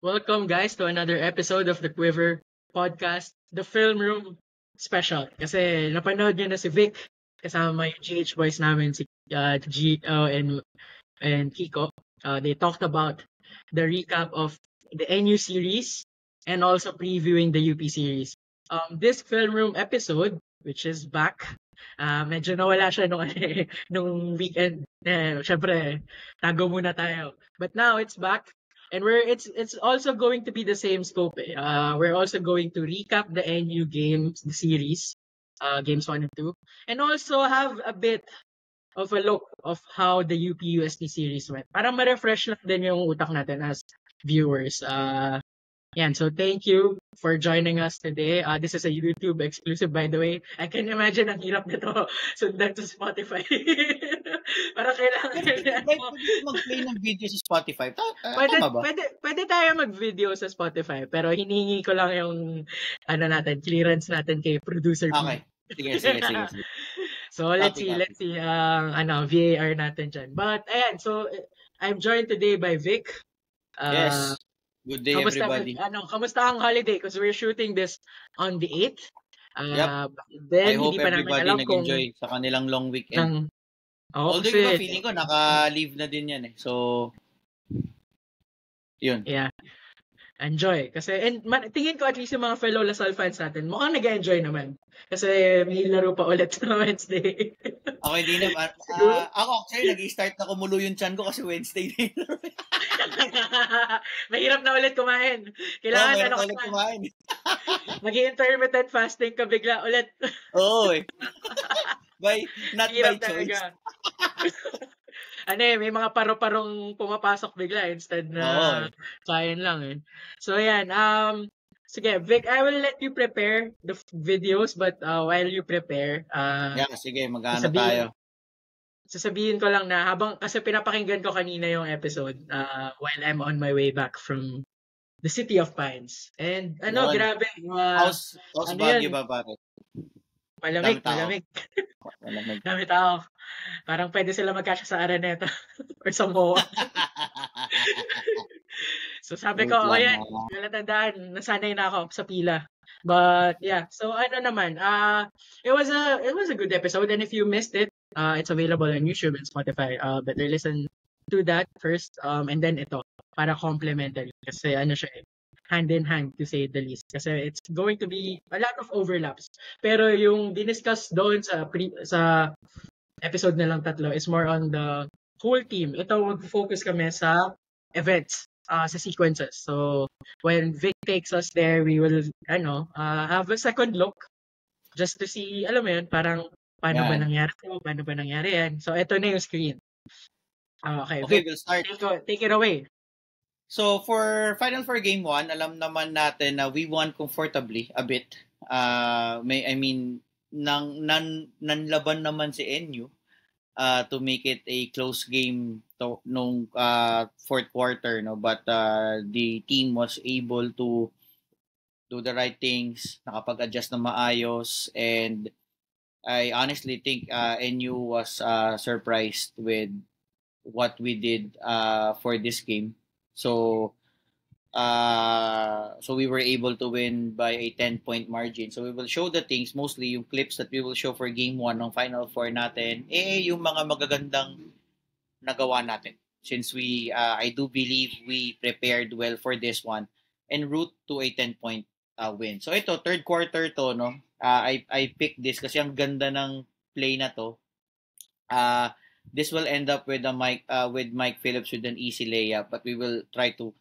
Welcome, guys, to another episode of the Quiver podcast, the Film Room Special. Kasi napanood niyo na si Vic, kasama yung GH boys namin, si and Kiko. They talked about the recap of the NU series and also previewing the UP series. This Film Room episode, which is back, medyo nawala siya nung weekend. Syempre, tago muna tayo. But now it's back. And it's also going to be the same scope. We're also going to recap the NU games, the series, games 1 and 2, and also have a bit of a look of how the UP-UST series went. Para ma-refresh lang din yung utak natin as viewers. So thank you for joining us today. This is a YouTube exclusive, by the way. I can imagine ang hirap nito sundan sa Spotify. Para kailangan Pwede mo. mag-play ng video sa Spotify. Pwede, Tama ba? pwede tayo mag-video sa Spotify, pero hinihingi ko lang yung clearance natin kay producer B. Okay. Sige. So let's see ang VAR natin dyan. But ayan, so I'm joined today by Vic. Yes. Good day, everybody. Kamusta ang holiday? Because we're shooting this on the 8th. Yep. Then, I hope hindi pa namin everybody alam kung nag-enjoy sa kanilang long weekend. Although kasi feeling ko naka-leave na din yan eh. So, yun. yeah. Enjoy. Kasi, tingin ko at least yung mga fellow Lasal fans natin, mukhang nag-enjoy naman. Kasi may laro pa ulit sa Wednesday. Okay, di naman. Ako actually, nag-start na kumulo yung chan ko kasi Wednesday din. Mahirap na ulit kumain. Kailangan ulit kumain. Mag-intermittent fasting ka bigla ulit. Oo eh. Not by choice. May mga paro-parong pumapasok bigla instead na kain lang eh. So yan, sige, Vic, I will let you prepare the videos, but while you prepare, sige, mag-ano tayo. Sasabihin ko lang na kasi pinapakinggan ko kanina yung episode while I'm on my way back from the City of Pines. And grabe. How's Baguio ba pare? Malamig. Dami tao. Parang pwede sila magkasya sa Araneta or sa MOA. So sabi ko, ayan, nalatandaan, nasanay na ako sa pila. But yeah, so naman, it was a good episode, and if you missed it, it's available on YouTube and Spotify. Better listen to that first, and then ito, para complementary. Kasi siya hand in hand, to say the least. Kasi it's going to be a lot of overlaps. Pero yung diniscuss doon sa episode na lang tatlo is more on the whole team. Ito, mag-focus kami sa events, sa sequences. So, when Vic takes us there, we will, have a second look just to see, alam mo yun, parang paano ba nangyari yan. So, ito na yung screen. Okay, Vic, we'll start. Take it away. So, for Final Four Game 1, alam naman natin na we won comfortably a bit. Nanlaban naman si NU to make it a close game nung fourth quarter, no? But the team was able to do the right things, nakapag-adjust na maayos, and I honestly think NU was surprised with what we did for this game. So we were able to win by a 10-point margin. So we will show the things, mostly yung clips that we will show for Game 1 ng Final Four natin, yung mga magagandang nagawa natin. Since I do believe we prepared well for this one en route to a 10-point win. So ito, third quarter to, no? I picked this kasi ang ganda ng play na to. This will end up with Mike Phillips with an easy layup, but we will try to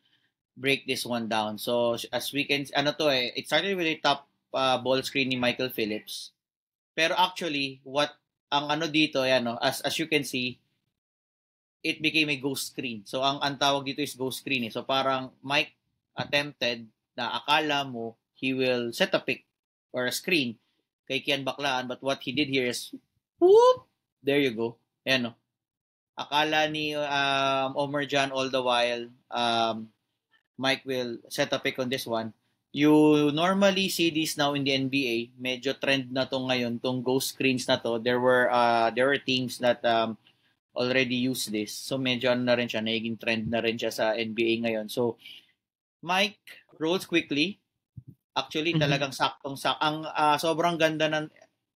break this one down. So as we can, it started with a top ball screen ni Michael Phillips. Pero actually, dito, as you can see, it became a ghost screen. So ang tawag dito is ghost screen. So parang Mike attempted na akala mo he will set a pick or a screen kay Kian Baclaan, but what he did here is whoop, there you go. Ayan, no? Akala ni Omar Jan all the while Mike will set a pick on this one. You normally see this now in the NBA. Medyo trend na to ngayon, tong ghost screens na to. There were teams that already use this. So medyo na rin siya, naging trend na rin siya sa NBA ngayon. So Mike rolls quickly. Actually, talagang ang sobrang ganda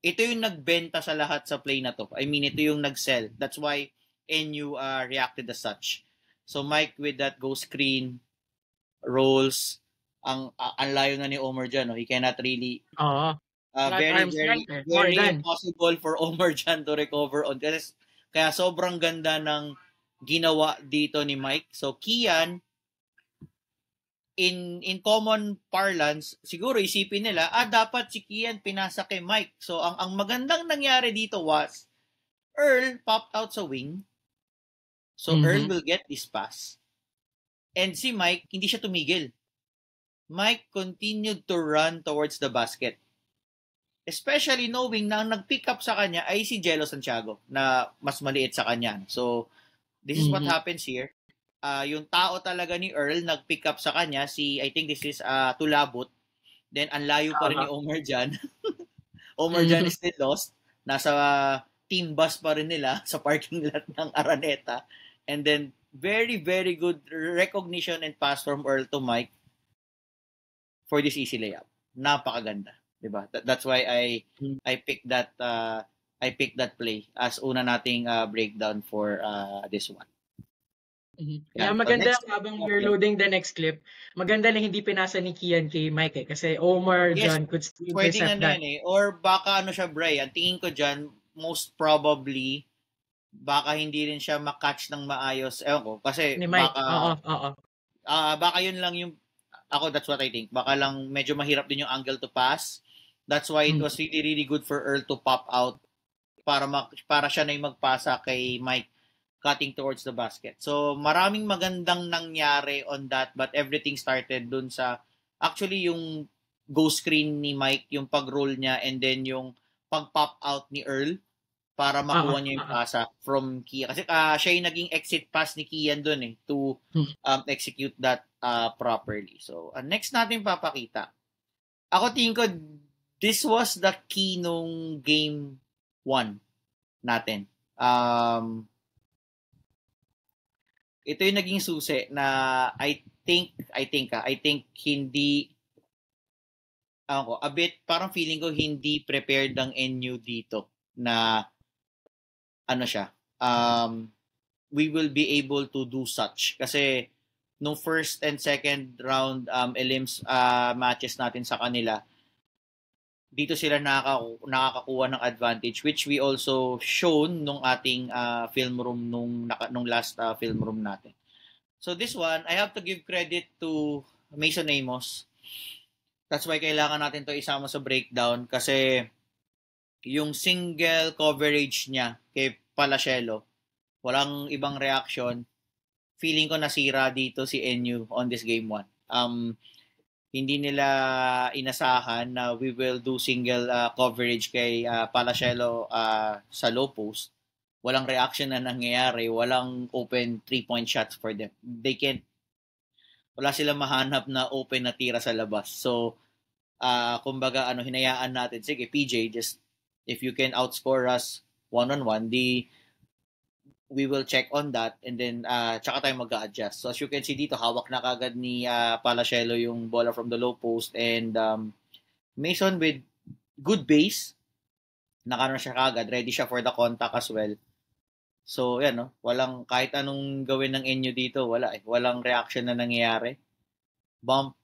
ito yung nagbenta sa lahat sa play na to. I mean, ito yung nag-sell. That's why NU reacted as such. So Mike with that ghost screen rolls, ang layo na ni Omar dyan. No? He cannot really Not very, arm's very, length eh. More very than. impossible for Omar Jan to recover on. Kaya sobrang ganda ng ginawa dito ni Mike. So, Kian, in common parlance, siguro isipin nila, dapat si Kian pinasa kay Mike. So, ang magandang nangyari dito was, Earl popped out sa wing. So, Earl will get this pass. And si Mike, hindi siya tumigil. Mike continued to run towards the basket. Especially knowing na ang nag-pick up sa kanya ay si Jello Santiago na mas maliit sa kanya. So, this is what happens here. Yung tao talaga ni Earl nag-pick up sa kanya, I think this is Tulabot. Then, ang layo pa rin ni Omar Jan. Omar Jan is still lost. Nasa team bus pa rin nila sa parking lot ng Araneta. And then, very, very good recognition and pass from Earl to Mike for this easy layup. Napakaganda. Diba? That's why I picked that play as una nating breakdown for this one. Yeah, maganda habang we're loading the next clip. Maganda na hindi pinasa ni Kian kay Mike kasi Omar Jan could still intercept that. Or baka siya, Bray. Ang tingin ko dyan, most probably baka hindi rin siya makatch ng maayos. Ewan ko. Kasi ni Mike. Baka yun lang yung that's what I think. Baka lang medyo mahirap din yung angle to pass. That's why it was really, really good for Earl to pop out para siya na yung magpasa kay Mike cutting towards the basket. So, maraming magandang nangyari on that, but everything started dun sa actually yung go screen ni Mike, yung pag-roll niya, and then yung pag-pop out ni Earl para makuha niya yung pasa from Kian. Kasi siya yung naging exit pass ni Kian dun to execute that properly. So, next natin papakita. Ako tingin ko, this was the key nung game 1 natin. Ito yung naging susi na I think hindi a bit parang feeling ko hindi prepared ang NU dito na we will be able to do such kasi nung first and second round elims matches natin sa kanila, dito sila nakakakuha ng advantage, which we also shown nung ating film room nung last film room natin. So this one, I have to give credit to Mason Amos. That's why kailangan natin to isama sa breakdown kasi yung single coverage niya kay Palacielo, walang ibang reaction. Feeling ko nasira dito si NU on this game 1. Hindi nila inasahan na we will do single coverage kay Palacielo sa low post. Walang reaction na nangyayari. Walang open 3-point shots for them. Wala silang mahanap na open na tira sa labas. So, kumbaga, hinayaan natin. Sige, PJ, just if you can outscore us one-on-one, we will check on that and then tsaka tayo mag-a-adjust. So as you can see dito, hawak na kagad ni Palacielo yung bola from the low post and Mason with good base. Nakano siya kagad. Ready siya for the contact as well. So yan, walang kahit anong gawin ng NU dito, wala eh. Walang reaction na nangyayari. Bump.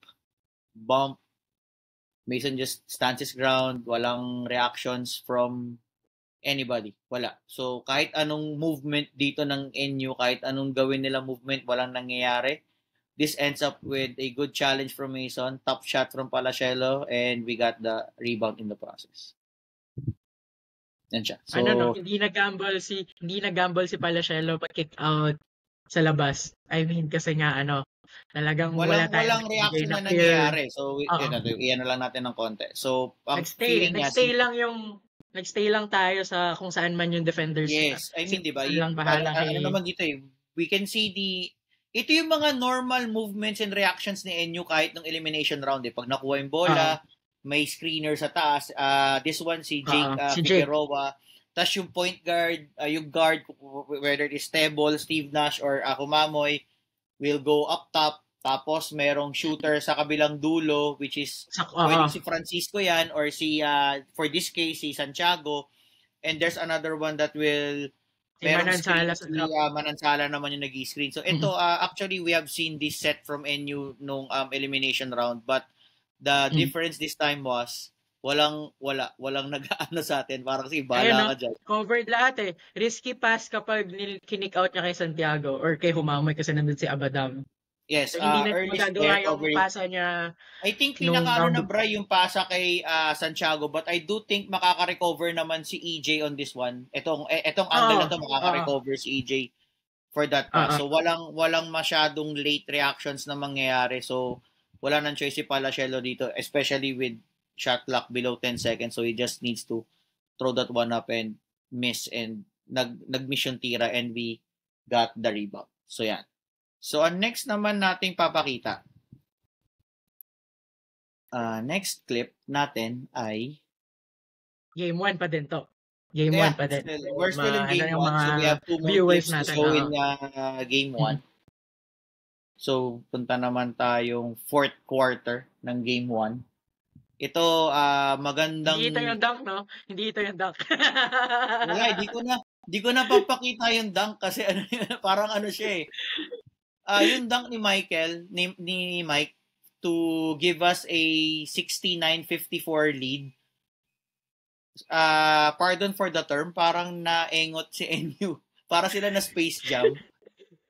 Mason just stands his ground. Walang reactions from anybody. Wala. So, kahit anong movement dito ng NU, kahit anong gawin nila movement, walang nangyayari. This ends up with a good challenge from Mason, top shot from Palacielo, and we got the rebound in the process. Yan siya. So, hindi nag-gamble si Palacielo pag-kick out sa labas. I mean, kasi nga, talagang walang reaction na nangyayari. So, iyan na lang natin ng konti. So, nagstay lang tayo sa kung saan man yung defenders. Yes, I mean, diba? Naman dito we can see ito yung mga normal movements and reactions ni NU kahit nung elimination round. Pag nakuha yung bola, may screener sa taas. This one, si Jake Figueroa. Tapos yung point guard, yung guard, whether it is Tebol, Steve Nash, or Kumamoy, will go up top. Tapos merong shooter sa kabilang dulo, which is pwedeng si Francisco yan or si, for this case, si Santiago. And there's another one that will, merong screen, si Manansala naman yung nag-screen. So ito, actually, we have seen this set from NU nung elimination round. But the difference this time was, walang nag-ano sa atin. Parang si bala ka dyan. Covered lahat eh. Risky pass kapag kinick out niya kay Santiago or kay Humamoy kasi nandun si Abadam. Yes, so, hindi na early magagawa yung pasa niya. I think pinakaano na Bray yung pasa kay Santiago, but I do think makaka-recover naman si EJ on this one. Etong angle na to makaka-recover si EJ for that pass. So walang masyadong late reactions na mangyayari. So wala nang choice si Palacielo dito, especially with shot clock below 10 seconds. So he just needs to throw that one up and miss, and nag-mission tira, and we got the rebound. So yan. So, ang next naman nating papakita, next clip natin ay Game 1 pa din to. Game 1 pa din. We're still in Game 1, so we have 2 more clips to show in Game 1. So, punta naman tayong 4th quarter ng Game 1. Ito, magandang... Hindi ito yung dunk, no? Hindi ito yung dunk. Wala, di ko na papakita yung dunk kasi parang ano siya eh. Yung dunk ni Michael, ni Mike, to give us a 69-54 lead. Pardon for the term, parang naengot si NU. Para sila na Space Jam.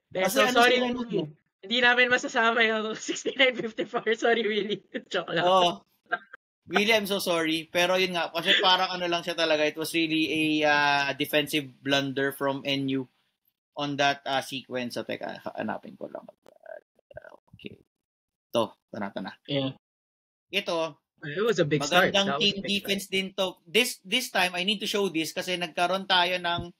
Kasi sorry, hindi namin masasama yung 69-54. Sorry, Willie. Joke lang. Willie, I'm so sorry. Pero yun nga, kasi parang ano lang siya talaga. It was really a defensive blunder from NU on that sequence. So, teka, hanapin ko lang. Okay. Ito, tanata na. Yeah. Ito, it was a big start. Magandang team defense din to. This time, I need to show this kasi nagkaroon tayo ng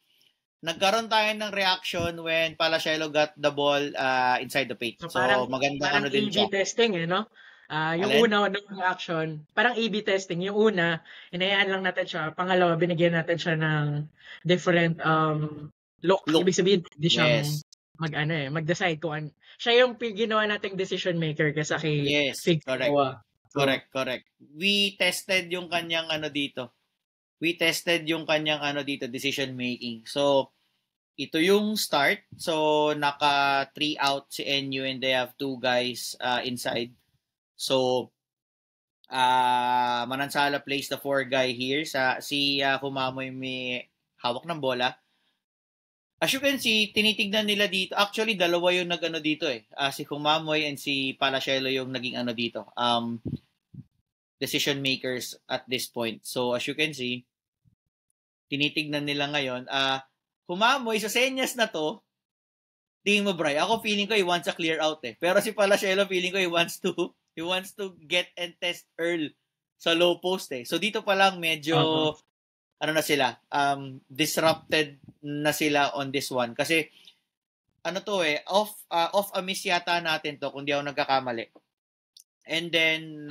reaction when Palacielo got the ball inside the paint. So maganda ano din siya. Parang A/B testing no? Yung una ng reaction, parang A/B testing. Yung una, inayaan lang natin siya. Pangalawa, binigyan natin siya ng different look. Ibig sabihin, hindi siya mag-decide kung siya yung ginawa nating decision maker kasi kay Fig. Correct. We tested yung kanyang decision making. So ito yung start. So naka 3 out si NU and they have 2 guys inside. So Manansala plays the 4 guy here. Si Humamoy may hawak ng bola. As you can see, tinitignan nila dito. Actually, dalawa yung nag-ano dito eh. Si Humamoy and si Palacielo yung naging ano dito. Decision makers at this point. So, as you can see, tinitignan nila ngayon. Humamoy, sa senyas na to, tingin mo, Bray, ako feeling ko he wants a clear out eh. Pero si Palacielo, feeling ko he wants to get and test Earl sa low post eh. So, dito pa lang medyo... ano na sila, disrupted na sila on this one. Kasi, ano to eh, off a miss yata natin to, kung di ako nagkakamali. And then,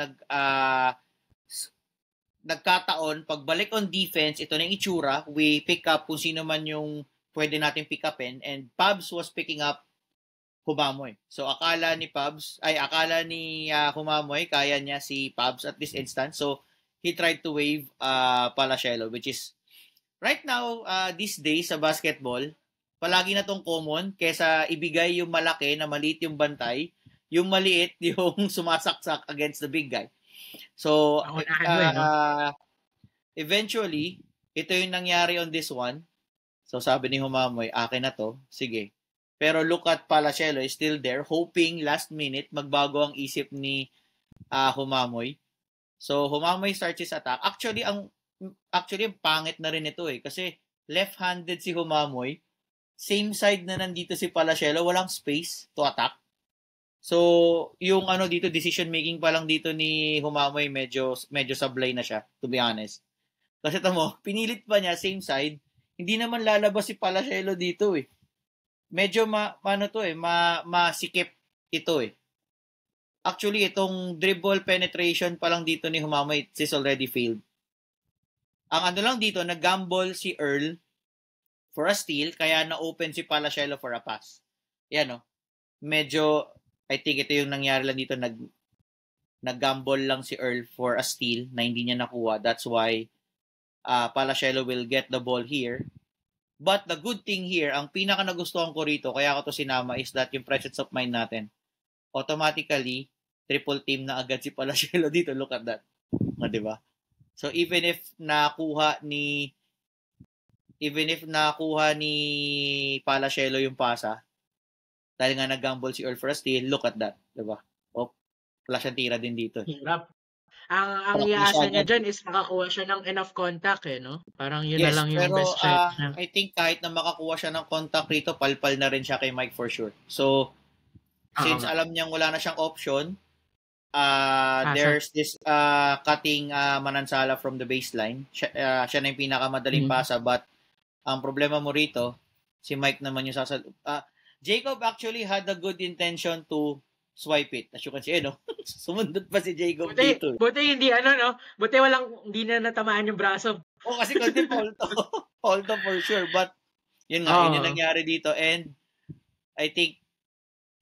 nagkataon, pagbalik on defense, ito na yung itsura, we pick up kung sino man yung pwede natin pick upin, and Pabs was picking up Humamoy. So, akala ni Humamoy, kaya niya si Pabs at this instance. So, he tried to wave Palacielo, which is right now, these days sa basketball, palagi na tong common kesa ibigay yung malaki na maliit yung bantay, yung maliit yung sumasaksak against the big guy. So, eventually, ito yung nangyari on this one. So, sabi ni Humamoy, akin na to, sige. Pero look at Palacielo is still there, hoping last minute magbago ang isip ni Humamoy. So, Humamoy starts his attack. Actually, ang pangit na rin ito eh. Kasi, left-handed si Humamoy. Same side na nandito si Palacielo. Walang space to attack. So, yung dito, decision making pa lang dito ni Humamoy, medyo sablay na siya, to be honest. Kasi tamo, pinilit pa niya, same side. Hindi naman lalabas si Palacielo dito eh. Medyo masikip ito eh. Actually, itong dribble penetration pa lang dito ni Humamoy, it is already failed. Ang lang dito, nag-gamble si Earl for a steal, kaya na-open si Palacielo for a pass. Yan, no? Medyo I think ito yung nangyari lang dito, nag-gamble lang si Earl for a steal na hindi niya nakuha. That's why Palacielo will get the ball here. But the good thing here, ang pinaka nagustuhan ko rito, kaya ko to sinama, is that yung presence of mind natin. Automatically, triple team na agad si Palacielo dito. Look at that. Diba? So even if nakuha ni Palacielo yung pasa, dahil nga nag-gamble si Earl for a steal, look at that. Diba? Wala siyang tira din dito. Hirap. Ang iasa niya dyan is makakuha siya ng enough contact no? Parang yun na lang yung best shot niya. I think kahit na makakuha siya ng contact rito, palpal na rin siya kay Mike for sure. So, since alam niyang wala na siyang option, there's this cutting Manansala from the baseline. Siya na yung pinakamadaling pasa, but ang problema mo rito, si Mike naman yung Jacob actually had a good intention to swipe it. As you can see, sumundot pa si Jacob dito. Buti hindi, buti hindi na natamaan yung braso. Kasi kasi hold to for sure. But, yun nga, yun yung nangyari dito. And, I think,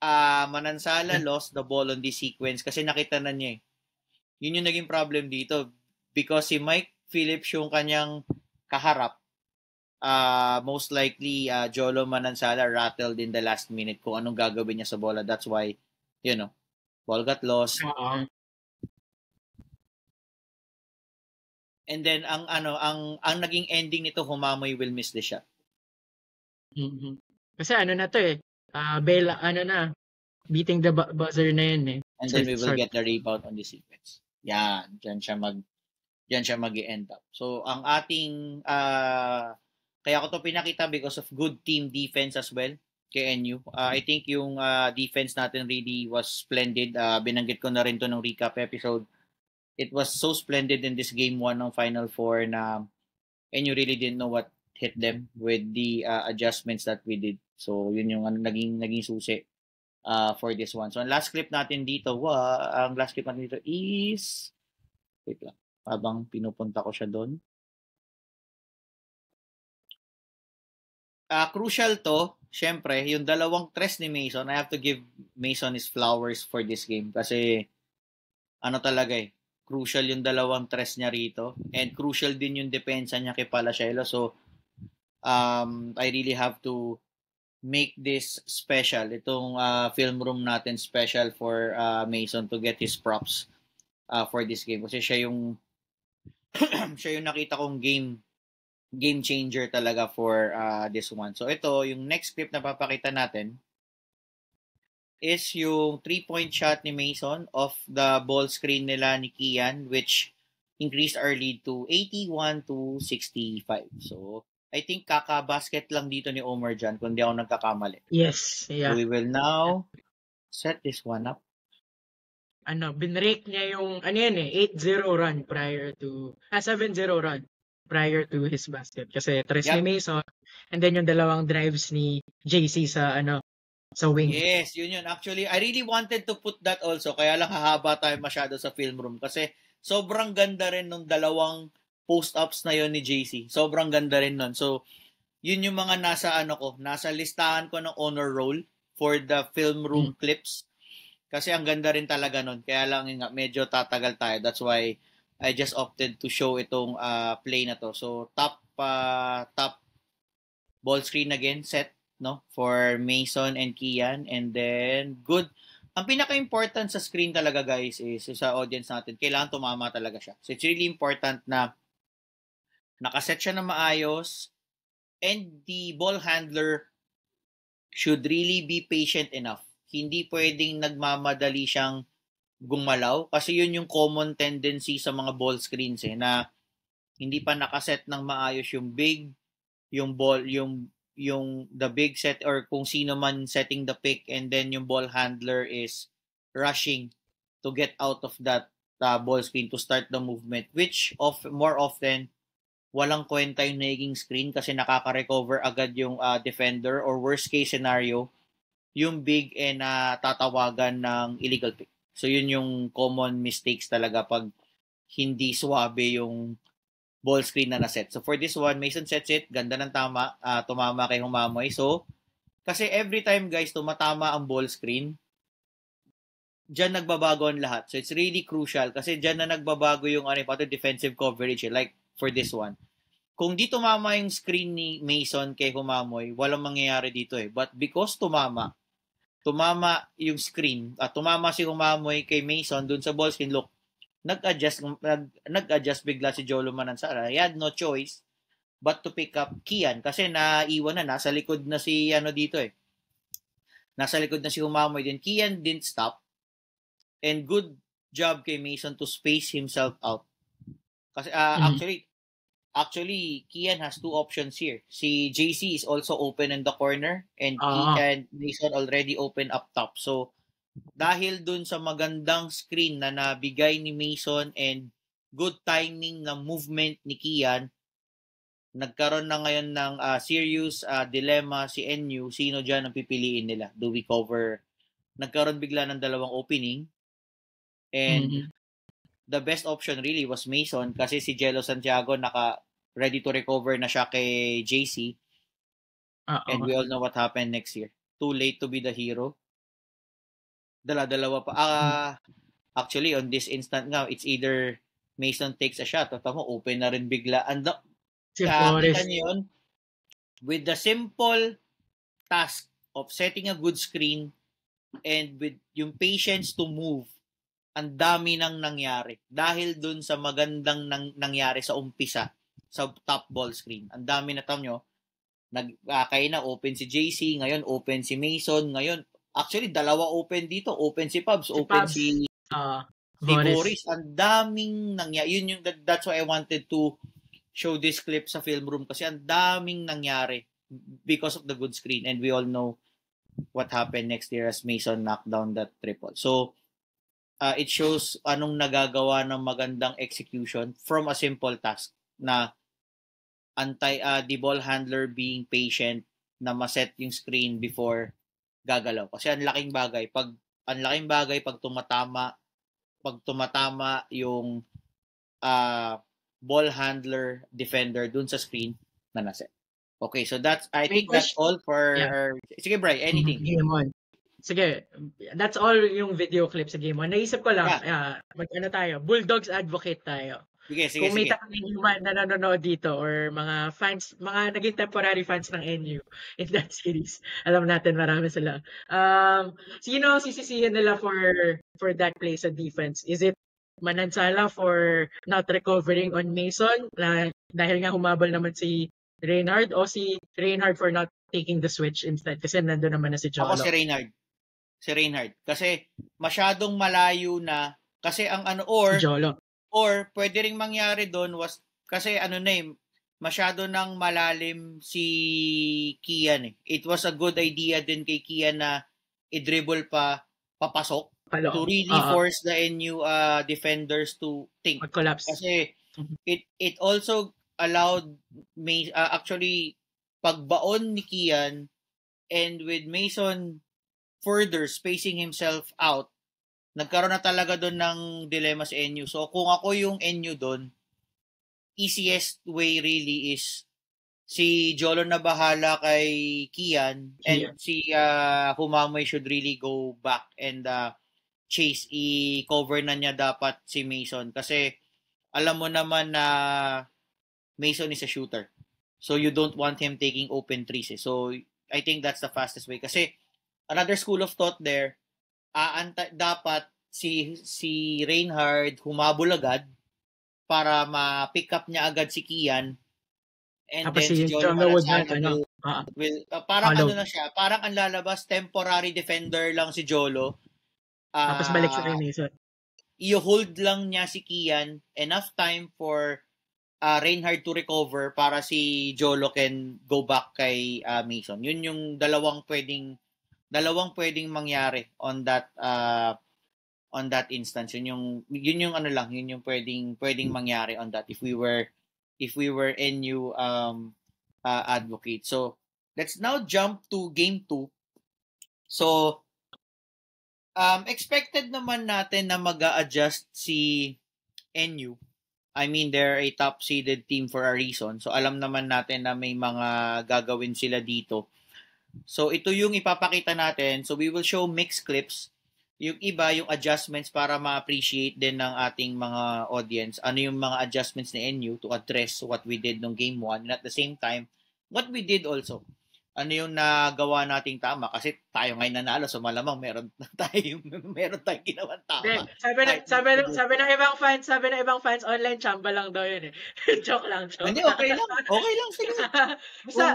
Manansala lost the ball on this sequence kasi nakita na niya Yun yung naging problem dito. Because si Mike Phillips yung kanyang kaharap, most likely, Jolo Manansala rattled in the last minute kung anong gagawin niya sa bola. That's why, ball got lost. And then ang naging ending nito, Humamoy will miss the shot. Mm-hmm. Kasi na to Bella beating the buzzer na yun And then we will get the rebound on the sequence. Yan, diyan siya mag-end up. So ang ating kaya ko to pinakita because of good team defense as well. KNU. I think yung defense natin really was splendid. Binanggit ko na rin to ng recap episode. It was so splendid in this game 1 ng Final Four na NU really didn't know what hit them with the adjustments that we did. So yun yung naging susi for this one. So ang last clip natin dito, is wait lang, habang pinupunta ko siya doon. Crucial to, syempre, yung dalawang tres ni Mason, I have to give Mason his flowers for this game kasi talaga crucial yung dalawang tres niya rito and crucial din yung depensa niya kay Palacielo. So, I really have to make this special, itong film room natin special for Mason to get his props for this game kasi siya yung nakita kong game changer talaga for this one. So ito, yung next clip na papakita natin is yung 3-point shot ni Mason off the ball screen nila ni Kian, which increased our lead to 81-65. So I think kaka-basket lang dito ni Omar dyan kung di ako nagkakamali. Yes, yeah. We will now set this one up. Binrake niya yung 8-0 run prior to 7-0 run prior to his basket kasi tres ni Mason and then yung dalawang drives ni JC sa wing. Yes, yun. Actually, I really wanted to put that also kaya lang hahaba tayo masyado sa film room kasi sobrang ganda rin nung dalawang post-ups na yon ni JC. Sobrang ganda rin nun. So, yun yung mga nasa listahan ko ng honor roll for the film room clips. Kasi ang ganda rin talaga nun. Kaya lang medyo tatagal tayo. That's why I just opted to show itong play na to. So, top ball screen again, set, for Mason and Kian. And then, good. Ang pinaka-important sa screen talaga, guys, is sa audience natin, kailangan tumama talaga siya. So, it's really important na nakaset siya na maayos and the ball handler should really be patient enough. Hindi pwedeng nagmamadali siyang gumalaw kasi yun yung common tendency sa mga ball screens na hindi pa nakaset ng maayos yung big, yung ball, yung the big set or kung sino man setting the pick and then yung ball handler is rushing to get out of that ball screen to start the movement, which more often walang kwenta yung naging screen kasi nakaka-recover agad yung defender or worst case scenario, yung big tatawagan ng illegal pick. So yun yung common mistakes talaga pag hindi swabe yung ball screen na naset. So for this one, Mason sets it, ganda ng tumama kay Humamoy. So kasi every time guys tumatama ang ball screen, dyan nagbabago ang lahat. So, it's really crucial kasi dyan na nagbabago yung pati defensive coverage. Like, for this one. Kung di tumama yung screen ni Mason kay Humamoy, walang mangyayari dito eh. But because tumama yung screen, at tumama si Humamoy kay Mason dun sa ball screen, look, nag-adjust bigla si Jolo Manansara. He had no choice but to pick up Kian kasi naiwan na, nasa likod na si dito eh. Nasa likod na si Humamoy din. Kian didn't stop. And good job kay Mason to space himself out. Kasi actually Kian has two options here. Si JC is also open in the corner and Mason already open up top. So dahil dun sa magandang screen na nabigay ni Mason and good timing ng movement ni Kian, nagkaroon na ngayon ng serious dilemma si NU. Sino dyan ang pipiliin nila? Do we cover? Nagkaroon bigla ng dalawang opening. And the best option really was Mason kasi si Jello Santiago ready to recover na siya kay JC. And we all know what happened next year. Too late to be the hero. Dala-dalawa pa. Actually, on this instant nga, it's either Mason takes a shot o open na rin bigla. And kita niyo yun, with the simple task of setting a good screen and with yung patience to move, ang dami nang nangyari. Dahil dun sa magandang nangyari sa umpisa, sa top ball screen. Ang dami na nyo, kayo na open si JC, ngayon open si Mason, ngayon, actually, dalawa open dito. Open si Pubs, open si Boris. Ang daming nangyari. That's why I wanted to show this clip sa film room kasi ang daming nangyari because of the good screen. And we all know what happened next year as Mason knocked down that triple. So, it shows anong nagagawa ng magandang execution from a simple task na the ball handler being patient na maset yung screen before gagalaw. Kasi ang laking bagay pag tumatama yung ball handler defender dun sa screen na naset. Okay, so that's all for sige, Bri, anything. Game on. Sige, that's all yung video clip sa Game 1. Naisip ko lang, tayo, Bulldogs advocate tayo. Sige. Kung may human na nanonood dito or mga fans, mga naging temporary fans ng NU in that series, alam natin marami sila. Sino sisisihin nila for that play sa defense? Is it Manansala for not recovering on Mason dahil nga humabol naman si Reynard o si Reynard for not taking the switch instead kasi nandun naman na si Jolo? Ako si Reynard. Kasi masyadong malayo na kasi ang or pwede ring mangyari doon was kasi masyado nang malalim si Kian eh. It was a good idea din kay Kian na i-dribble papasok to really force the NU defenders to think. Mag-collapse. Kasi it also allowed actually pagbaon ni Kian and with Mason further spacing himself out, nagkaroon na talaga doon ng dilemma sa NU. So, kung ako yung NU doon, easiest way really is si Jolo na bahala kay Kian and si Humamoy should really go back and chase. I-cover na niya dapat si Mason kasi alam mo naman na Mason is a shooter. So, you don't want him taking open threes. So, I think that's the fastest way. Kasi another school of thought there, dapat si Reinhard humabol agad para ma-pick up niya agad si Kian and then si Jolo will parang na siya, parang ang lalabas temporary defender lang si Jolo. Tapos balik sa Mason. I-hold lang niya si Kian enough time for Reinhard to recover para si Jolo can go back kay Mason. Yun yung dalawang pwedeng mangyari on that instance. Yun yung pwedeng mangyari on that if we were NU advocate. So let's now jump to game 2. So expected naman natin na mag-a-adjust si NU. I mean, they're a top-seeded team for a reason. So alam naman natin na may mga gagawin sila dito. So ito yung ipapakita natin. So we will show mixed clips. yung iba, yung adjustments para ma-appreciate din ng ating mga audience, ano yung mga adjustments ni NU to address what we did nung game 1 and at the same time, what we did also. Ano yung nagawa nating tama kasi tayo ngayon nanalo so malamang meron tayong ginawang tama. Sabi ng ibang fans online chamba lang daw yun eh. Joke lang. Hindi, okay lang sige.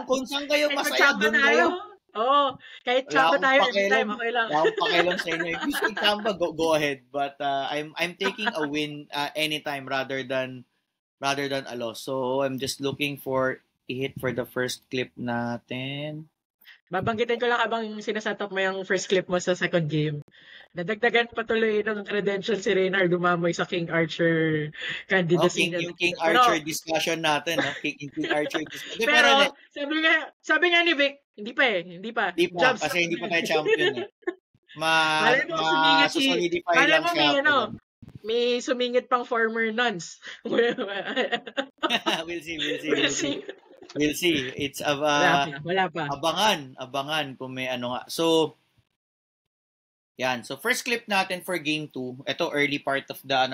Kung saan kayo masaya doon kayo. Oo, kahit chamba tayo anytime, okay lang. Wala akong pakialam sa inyo. If you say chamba, go ahead. But I'm taking a win anytime rather than a loss. So I'm just looking for a hit for the first clip natin. Babanggitin ko lang habang sinaset up mo yung first clip mo sa second game. Nadagdagan patuloy ng credentials si Reynard dumamoy sa King Archer candidacy. Yung King Archer discussion natin. King Archer discussion. Pero sabi nga ni Vic, hindi pa. Kasi hindi pa tayo champion eh. Malay mo sumingit solidify lang siya. May sumingit pang former nuns. We'll see. It's wala pa. Abangan kung may ano nga. So, yan. So, first clip natin for game 2. Ito, early part of the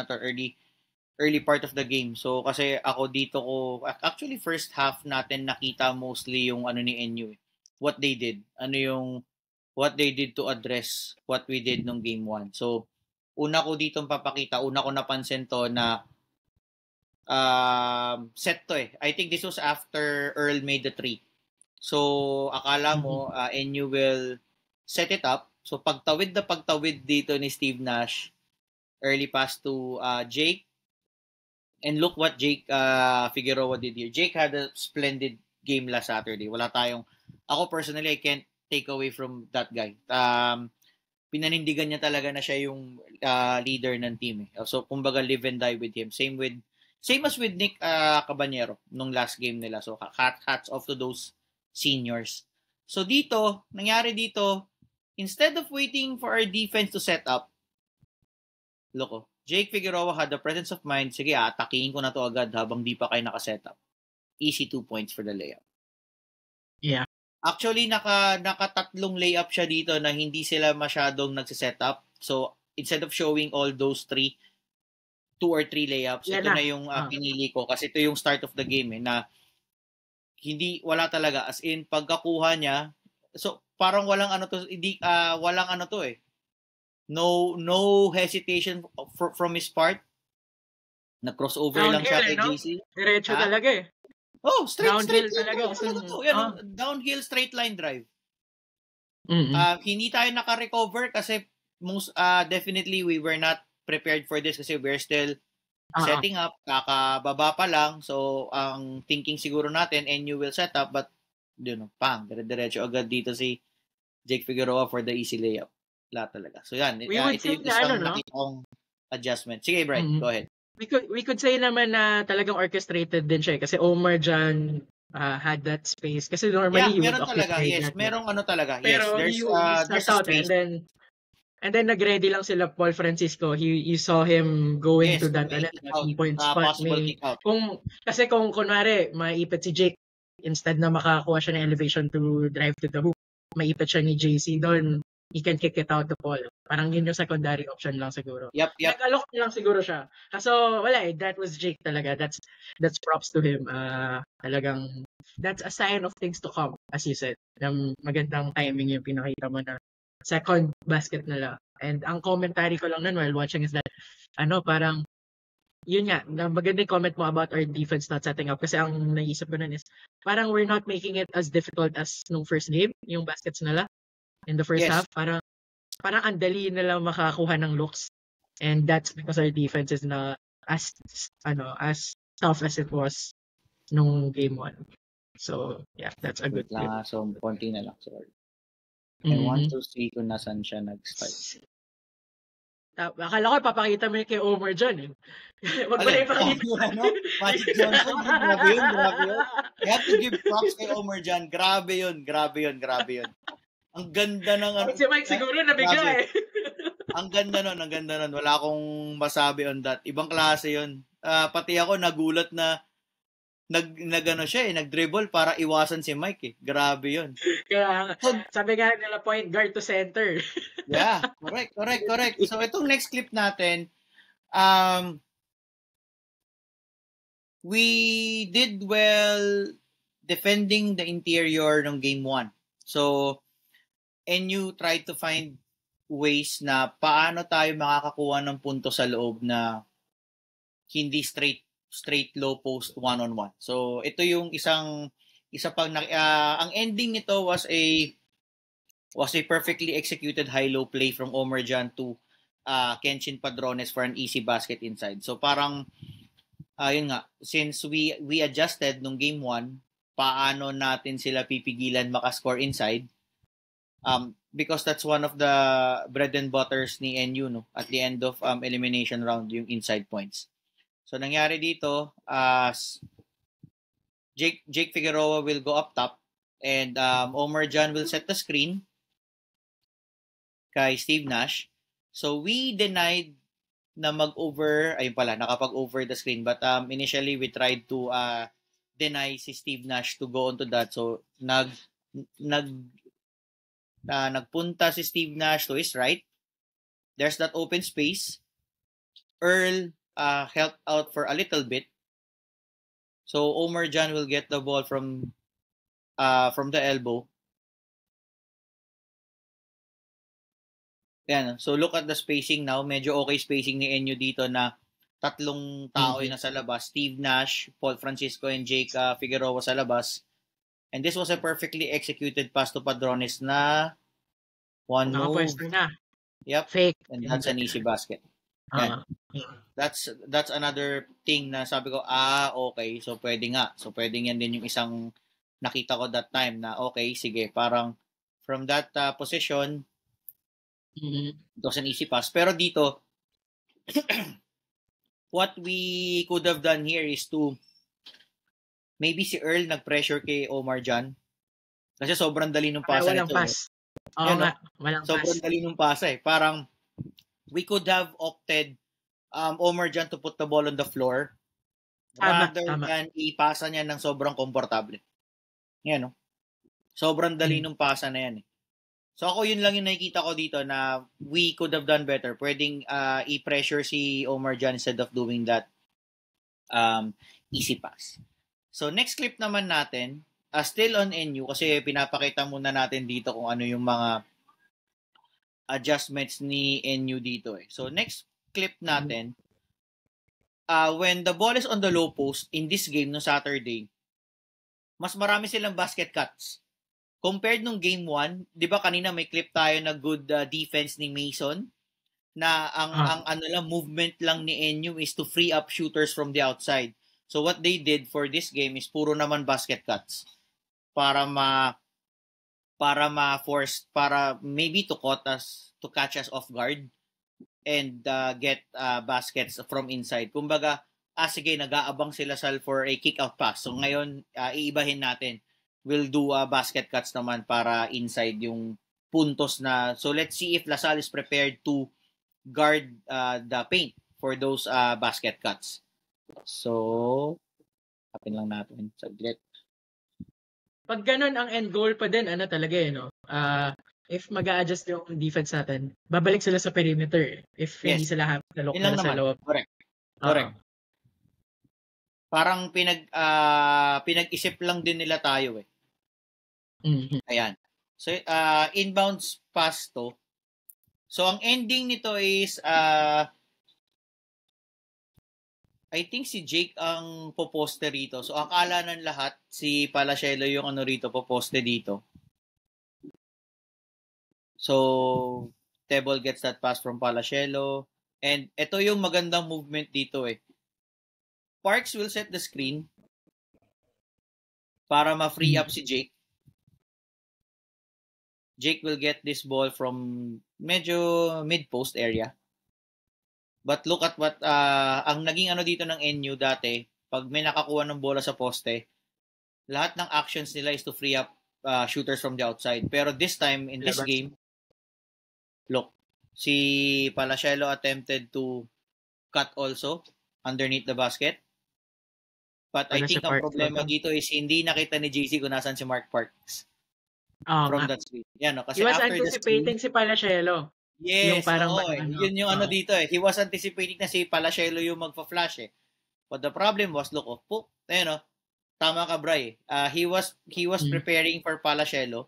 game. So, kasi ako dito actually first half natin nakita mostly yung ano ni NU. What they did. What they did to address what we did nung game 1. So, una ko napansin to na set to eh. I think this was after Earl made the 3. So, akala mo NU will set it up. So, pagtawid dito ni Steve Nash, early pass to Jake. And look what Jake Figueroa did here. Jake had a splendid game last Saturday. Ako personally, I can't take away from that guy. Pinanindigan niya talaga na siya yung leader ng team. So, kumbaga, live and die with him. Same as with Nick Cabanero nung last game nila. So, hats off to those seniors. So, nangyari dito, instead of waiting for our defense to set up, Jake Figueroa had the presence of mind, sige, atakihin ko na to agad habang di pa kayo nakaset up. Easy 2 points for the layup. Yeah. Actually, nakatatlong layup siya dito na hindi sila masyadong nagsiset up. So, instead of showing all those 2 or 3 layups, ito na yung pinili ko kasi ito yung start of the game na wala talaga. As in, pagkakuha niya, so parang walang no hesitation from his part. Na-crossover lang siya kay JC. Diretso talaga eh. Oh, downhill talaga. Downhill straight line drive. Mm-hmm. Hindi tayo naka-recover kasi definitely we were not prepared for this kasi we're still setting up. Kakababa pa lang. So, ang thinking siguro natin, NU will set up but, dire-diretso agad dito si Jake Figueroa for the easy layup. Lahat talaga. So, yan. Ito yung isang nakita kong adjustment. Sige, Brian, go ahead. We could say naman na talagang orchestrated din siya kasi Omar Jan had that space kasi normally meron talaga. Yes, merong talaga. Pero yes, there's a space. And then nag-ready lang sila Paul Francisco. You saw him going to that 3-point spot. Kung kunwari maipit si Jake instead na makakuha siya ng elevation to drive to the hoop, maipit siya ni JC doon. He can kick it out to Paul. Parang yun yung secondary option lang siguro. Yep. Nag-alok lang siguro siya. Kaso wala that was Jake talaga. That's props to him. Talagang that's a sign of things to come, as you said. Magandang timing yung pinakita mo na second basket nila. And ang commentary ko lang nun while watching is that parang yun nga, magandang comment mo about our defense not setting up kasi ang naisip ko nun is parang we're not making it as difficult as nung first game, yung baskets nila. In the first half, parang ang dali nila makakuha ng looks. And that's because our defense is not as tough as it was nung game 1. So, yeah, that's a good tip. So, konti na lang. Sorry. I want to see kung nasan siya nag-start. Akala ko papakita mo kay Omar John. Wag mo na ipakita. Magic Johnson, grabe yun. I have to give props kay Omar John. Grabe yun. Ang ganda ng si Mike siguro nabigla eh. Ang ganda nun. Wala akong masabi on that. Ibang klase yun. Pati ako nagulat na nag siya nag-dribble para iwasan si Mike eh. Grabe 'yun. Kaya So, sabi nga nila point guard to center. yeah, correct. So itong next clip natin, we did well defending the interior ng game 1. So, NU tried to find ways na paano tayo makakakuha ng punto sa loob na hindi straight low post one-on-one. So, ito yung isa pang ang ending nito was a perfectly executed high-low play from Omar Jan to Kenshin Padrones for an easy basket inside. So, parang yun nga, since we adjusted nung game 1, paano natin sila pipigilan makascore inside, because that's one of the bread and butters ni NU, no, at the end of elimination round, yung inside points. So nangyari dito, Jake Figueroa will go up top, and Omar Jan will set the screen kay Steve Nash. So we denied na nakapag-over the screen, but initially we tried to deny si Steve Nash to go onto that. So nagpunta si Steve Nash to his right. There's that open space. Earl helped out for a little bit. So Omar Jan will get the ball from the elbow. Yan. So look at the spacing now. Medyo okay spacing ni NU dito na tatlong tao yung nasa labas. Steve Nash, Paul Francisco, and Jake Figueroa sa labas. And this was a perfectly executed pass to Padrones na one move. Na. Yep. Fake. And that's an easy basket. That's another thing na sabi ko, okay. So pwede nga. So pwede yan din yung isang nakita ko that time na okay, sige. Parang from that position, it was an easy pass. Pero dito, what we could have done here is to maybe si Earl nag-pressure kay Omar Jan. Kasi sobrang dali nung pasa nito. Walang pass. Oo nga, walang pass. Sobrang dali nung pasa eh. Parang we could have opted Omar Jan to put the ball on the floor rather than ipasa niya ng sobrang komportable. Yan, no? Sobrang dali nung pasa na yan eh. So ako yun lang yung nakikita ko dito na we could have done better. Pwedeng i-pressure si Omar Jan instead of doing that easy pass. So next clip naman natin, still on NU kasi pinapakita muna natin dito kung ano yung mga adjustments ni NU dito eh. So next clip natin, when the ball is on the low post in this game no Saturday, mas marami silang basket cuts. Compared nung game 1, 'di ba kanina may clip tayo na good defense ni Mason na ang ano lang movement lang ni NU is to free up shooters from the outside. So what they did for this game is puro naman basket cuts para maybe to catch us off guard and get baskets from inside. Kumbaga, sige, nag-aabang sila for a kick out pass. So ngayon, iibahin natin. We'll do basket cuts naman para inside yung puntos na. So let's see if LaSalle is prepared to guard the paint for those basket cuts. So, tapin lang natin saglit. Pag ganun ang end goal pa din, ano talaga eh, no? If mag-a-adjust yung defense natin, babalik sila sa perimeter if hindi sila halok na sa loob. Correct. Parang pinag-isip lang din nila tayo eh. Ayan. So, inbounds pass to. So, ang ending nito is, I think si Jake ang poposte rito. So, akala ng lahat, si Palacielo yung rito, poposte dito. So, Tebol gets that pass from Palacielo. And ito yung magandang movement dito eh. Parks will set the screen para ma-free up si Jake. Jake will get this ball from medyo mid-post area. But look at what, ang naging dito ng NU dati, pag may nakakuha ng bola sa poste, lahat ng actions nila is to free up shooters from the outside. Pero this time, in this game, look, si Palacielo attempted to cut also underneath the basket. But I Wala si think ang Parks problema Bottom. dito is hindi nakita ni JC kung nasan si Mark Parks Oo from nga. that screen. Yan, no? He Kasi was after the screen, anticipating si Palacielo. Yung yes, parang oo eh. Yun yung ano oo. dito eh. He was anticipating na si Palacielo yung magpa-flash eh. But the problem was, look, ayun, no? Tama ka, Bray. He was preparing for Palacielo.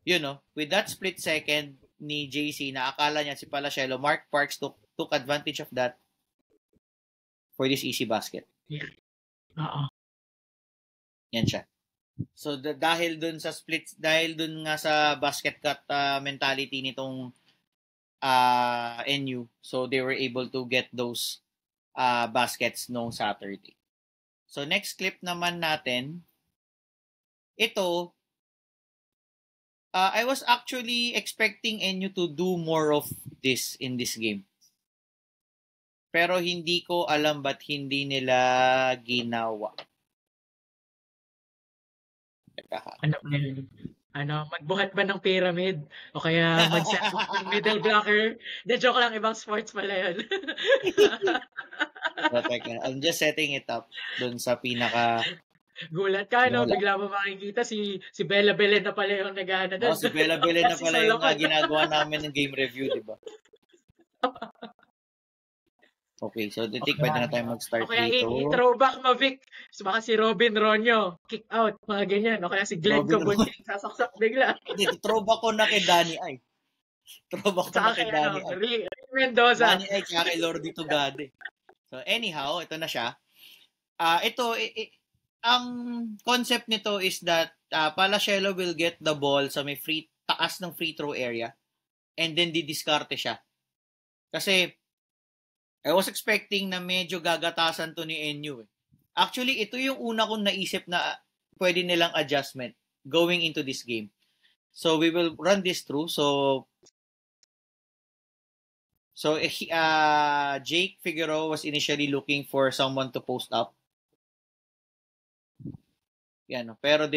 You know, with that split second ni JC na akala niya si Palacielo, Mark Parks took advantage of that for this easy basket. Yeah. Oo. Yan siya. So dahil dun sa split, dahil dun nga sa basket cut mentality nitong NU, so they were able to get those baskets noong Saturday. So next clip naman natin, ito, I was actually expecting NU to do more of this in this game. Pero hindi ko alam ba't hindi nila ginawa. Magbuhat ba ng pyramid? O kaya mag-set up ng middle blocker? Joke lang, ibang sports pala yun. I'm just setting it up dun sa pinaka... Gulat ka, no? Bigla mo makikita si Bella Belen na pala yung nag-ano doon. Si Bella Belen na pala yung ginagawa namin ng game review, di ba? Okay, so pwede na tayo mag-start kaya dito. i-throwback mo, Vic. So, baka si Robin Ronyo, kick out, mga ganyan. O kaya si Glenn Cobunting, sasaksak bigla. Hindi, throwback ko na kay Danny Ay. Throwback ko na kay Danny Ay. Rick Mendoza. Danny Ay, kaya kay Lordy Tugade. So anyhow, ito na siya. Ang concept nito is that Palacielo will get the ball sa may taas ng free throw area and then didiskarte siya. Kasi I was expecting na medyo gagatasan to ni NU. Actually, ito yung una kong naisip na pwede nilang adjustment going into this game. So we will run this through. So Jake Figueroa was initially looking for someone to post up. Yan, pero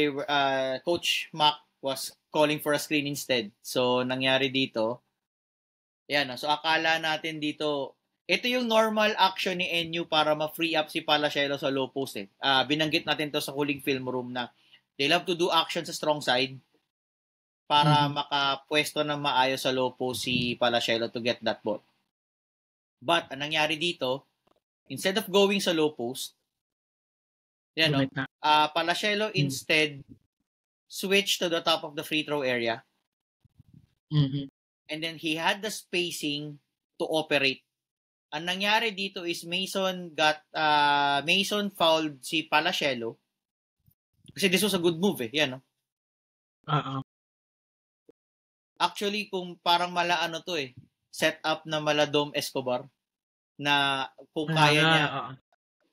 Coach Mac was calling for a screen instead. So nangyari dito, yan, so akala natin dito, ito yung normal action ni NU para ma-free up si Palacielo sa low post eh. Binanggit natin to sa huling film room na they love to do action sa strong side para makapwesto ng maayos sa low post si Palacielo to get that ball. But ang nangyari dito, instead of going sa low post, yan, no? Palacielo instead switched to the top of the free throw area. And then he had the spacing to operate. Ang nangyari dito is Mason fouled si Palacielo. Kasi this was a good move eh. Yan, no? Actually, kung parang to eh. Set up na mala Dom Escobar na kung kaya niya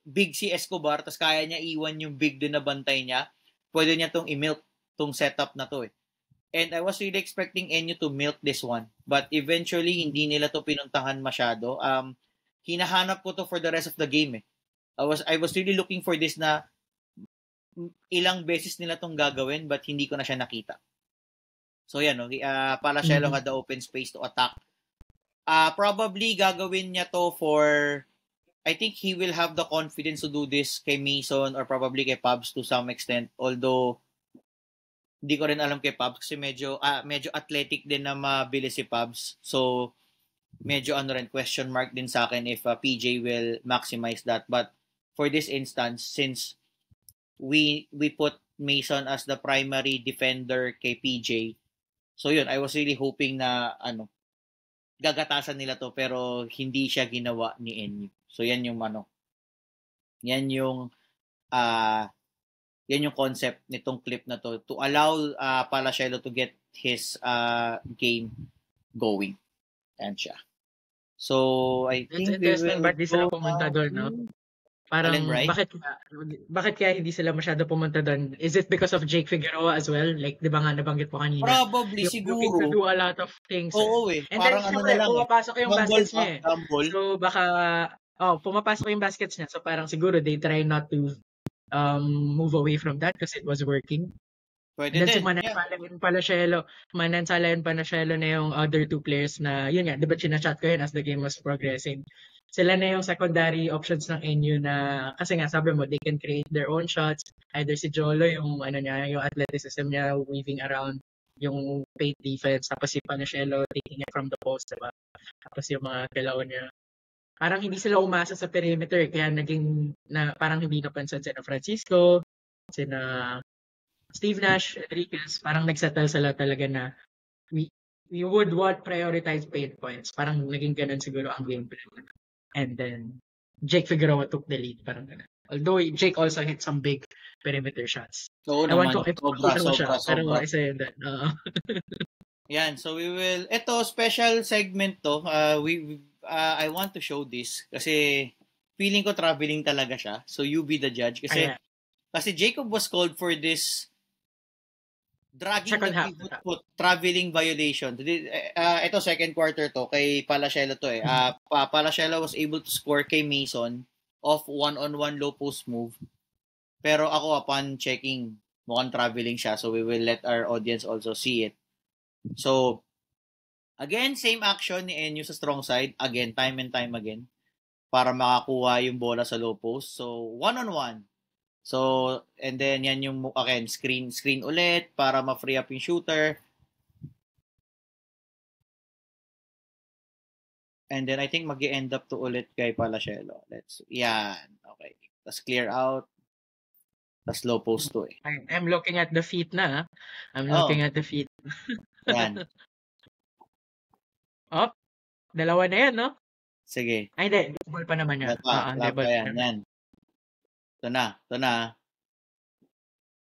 big si Escobar tas kaya niya iwan yung big din na bantay niya, pwede niya tong i-milk tong setup na to eh. And I was really expecting NU to milk this one. But eventually, hindi nila to pinuntahan masyado. Hinahanap ko to for the rest of the game eh. I was really looking for this na ilang beses nila tong gagawin but hindi ko na siya nakita. So yan, no? Palacielo had the open space to attack. Probably gagawin niya to for, I think he will have the confidence to do this kay Mason or probably kay Pabs to some extent. Although, hindi ko rin alam kay Pabs kasi medyo athletic din na mabilis si Pabs. So, medyo question mark din sa akin if PJ will maximize that. But for this instance, since we put Mason as the primary defender kay PJ, so yun, I was really hoping na gagatasan nila to pero hindi siya ginawa ni NU. So yan yung yan yung concept nitong clip na to allow Palacielo to get his game going. Yan siya. So I think ba't di sila pumunta doon, no? Parang bakit kaya hindi sila masyado pumunta doon? Is it because of Jake Figueroa as well? Like, di ba nga nabanggit po kanina? Probably, siguro. Looking to do a lot of things. Oo eh. And then, pumapasok yung baskets niya eh. So, baka, pumapasok yung baskets niya. So, parang siguro they try not to move away from that because it was working. Pwede Then si din. Yeah. Manansala and Panachelo na yung other two players na, yun nga, di ba chinachat ko yun as the game was progressing. Sila na yung secondary options ng NU na, kasi nga sabi mo, they can create their own shots. Either si Jolo, yung ano niya, yung athleticism niya, weaving around yung paint defense. Tapos si Panachelo taking it from the post, diba? Tapos yung mga kalaw niya. Parang hindi sila umasa sa perimeter, kaya naging, parang hindi napansin si Francisco, sina Steve Nash, Enriquez, parang nagsettle sila talaga na we we would want prioritize paint points. Parang naging ganun siguro ang gameplay. And then Jake Figueroa took the lead, parang ganun. Although Jake also hit some big perimeter shots. Oo Ewan naman. ko if Sobra, makita mo siya, sobra, pero sobra. isa yun din. Yan, so ito special segment to. I want to show this kasi feeling ko traveling talaga siya. So you be the judge kasi Jacob was called for this dragging Second the half. pivot foot traveling violation. Ito second quarter to kay Palasielo to eh. Palasielo was able to score kay Mason off one-on-one low post move. Pero ako upon checking, mukhang traveling siya, so we will let our audience also see it. So, again, same action ni NU sa strong side. Again, time and time again. Para makakuha yung bola sa low post. So, one-on-one. So, and then yan yung, again, screen ulit para ma-free up yung shooter. And then, I think mag-end up to ulit kay Palasielo. Yan. Okay. Tapos clear out. Tapos low post to eh. I'm looking at the feet na. I'm looking at the feet. Yan. Oh, dalawa na yan, no? Sige. Ay, hindi. Double pa naman yan. Double pa yan. Yan. Ito na.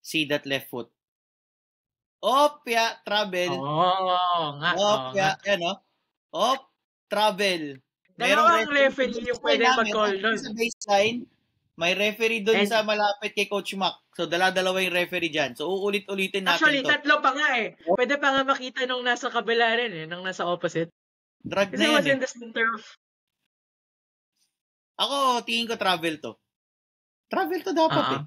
See that left foot. Opya, travel. Nga. Opya, yan o. Travel. Dalawang referee yung pwede mag-call doon. Sa baseline, may referee doon sa malapit kay Coach Mac. So, dala-dalawa yung referee dyan. So, uulit-ulitin natin actually, to. Tatlo pa nga eh. Pwede pa nga makita nung nasa kabila rin eh, nung nasa opposite. Drag kasi na yan in the center of... Ako, tingin ko travel to. Travel to dapat eh.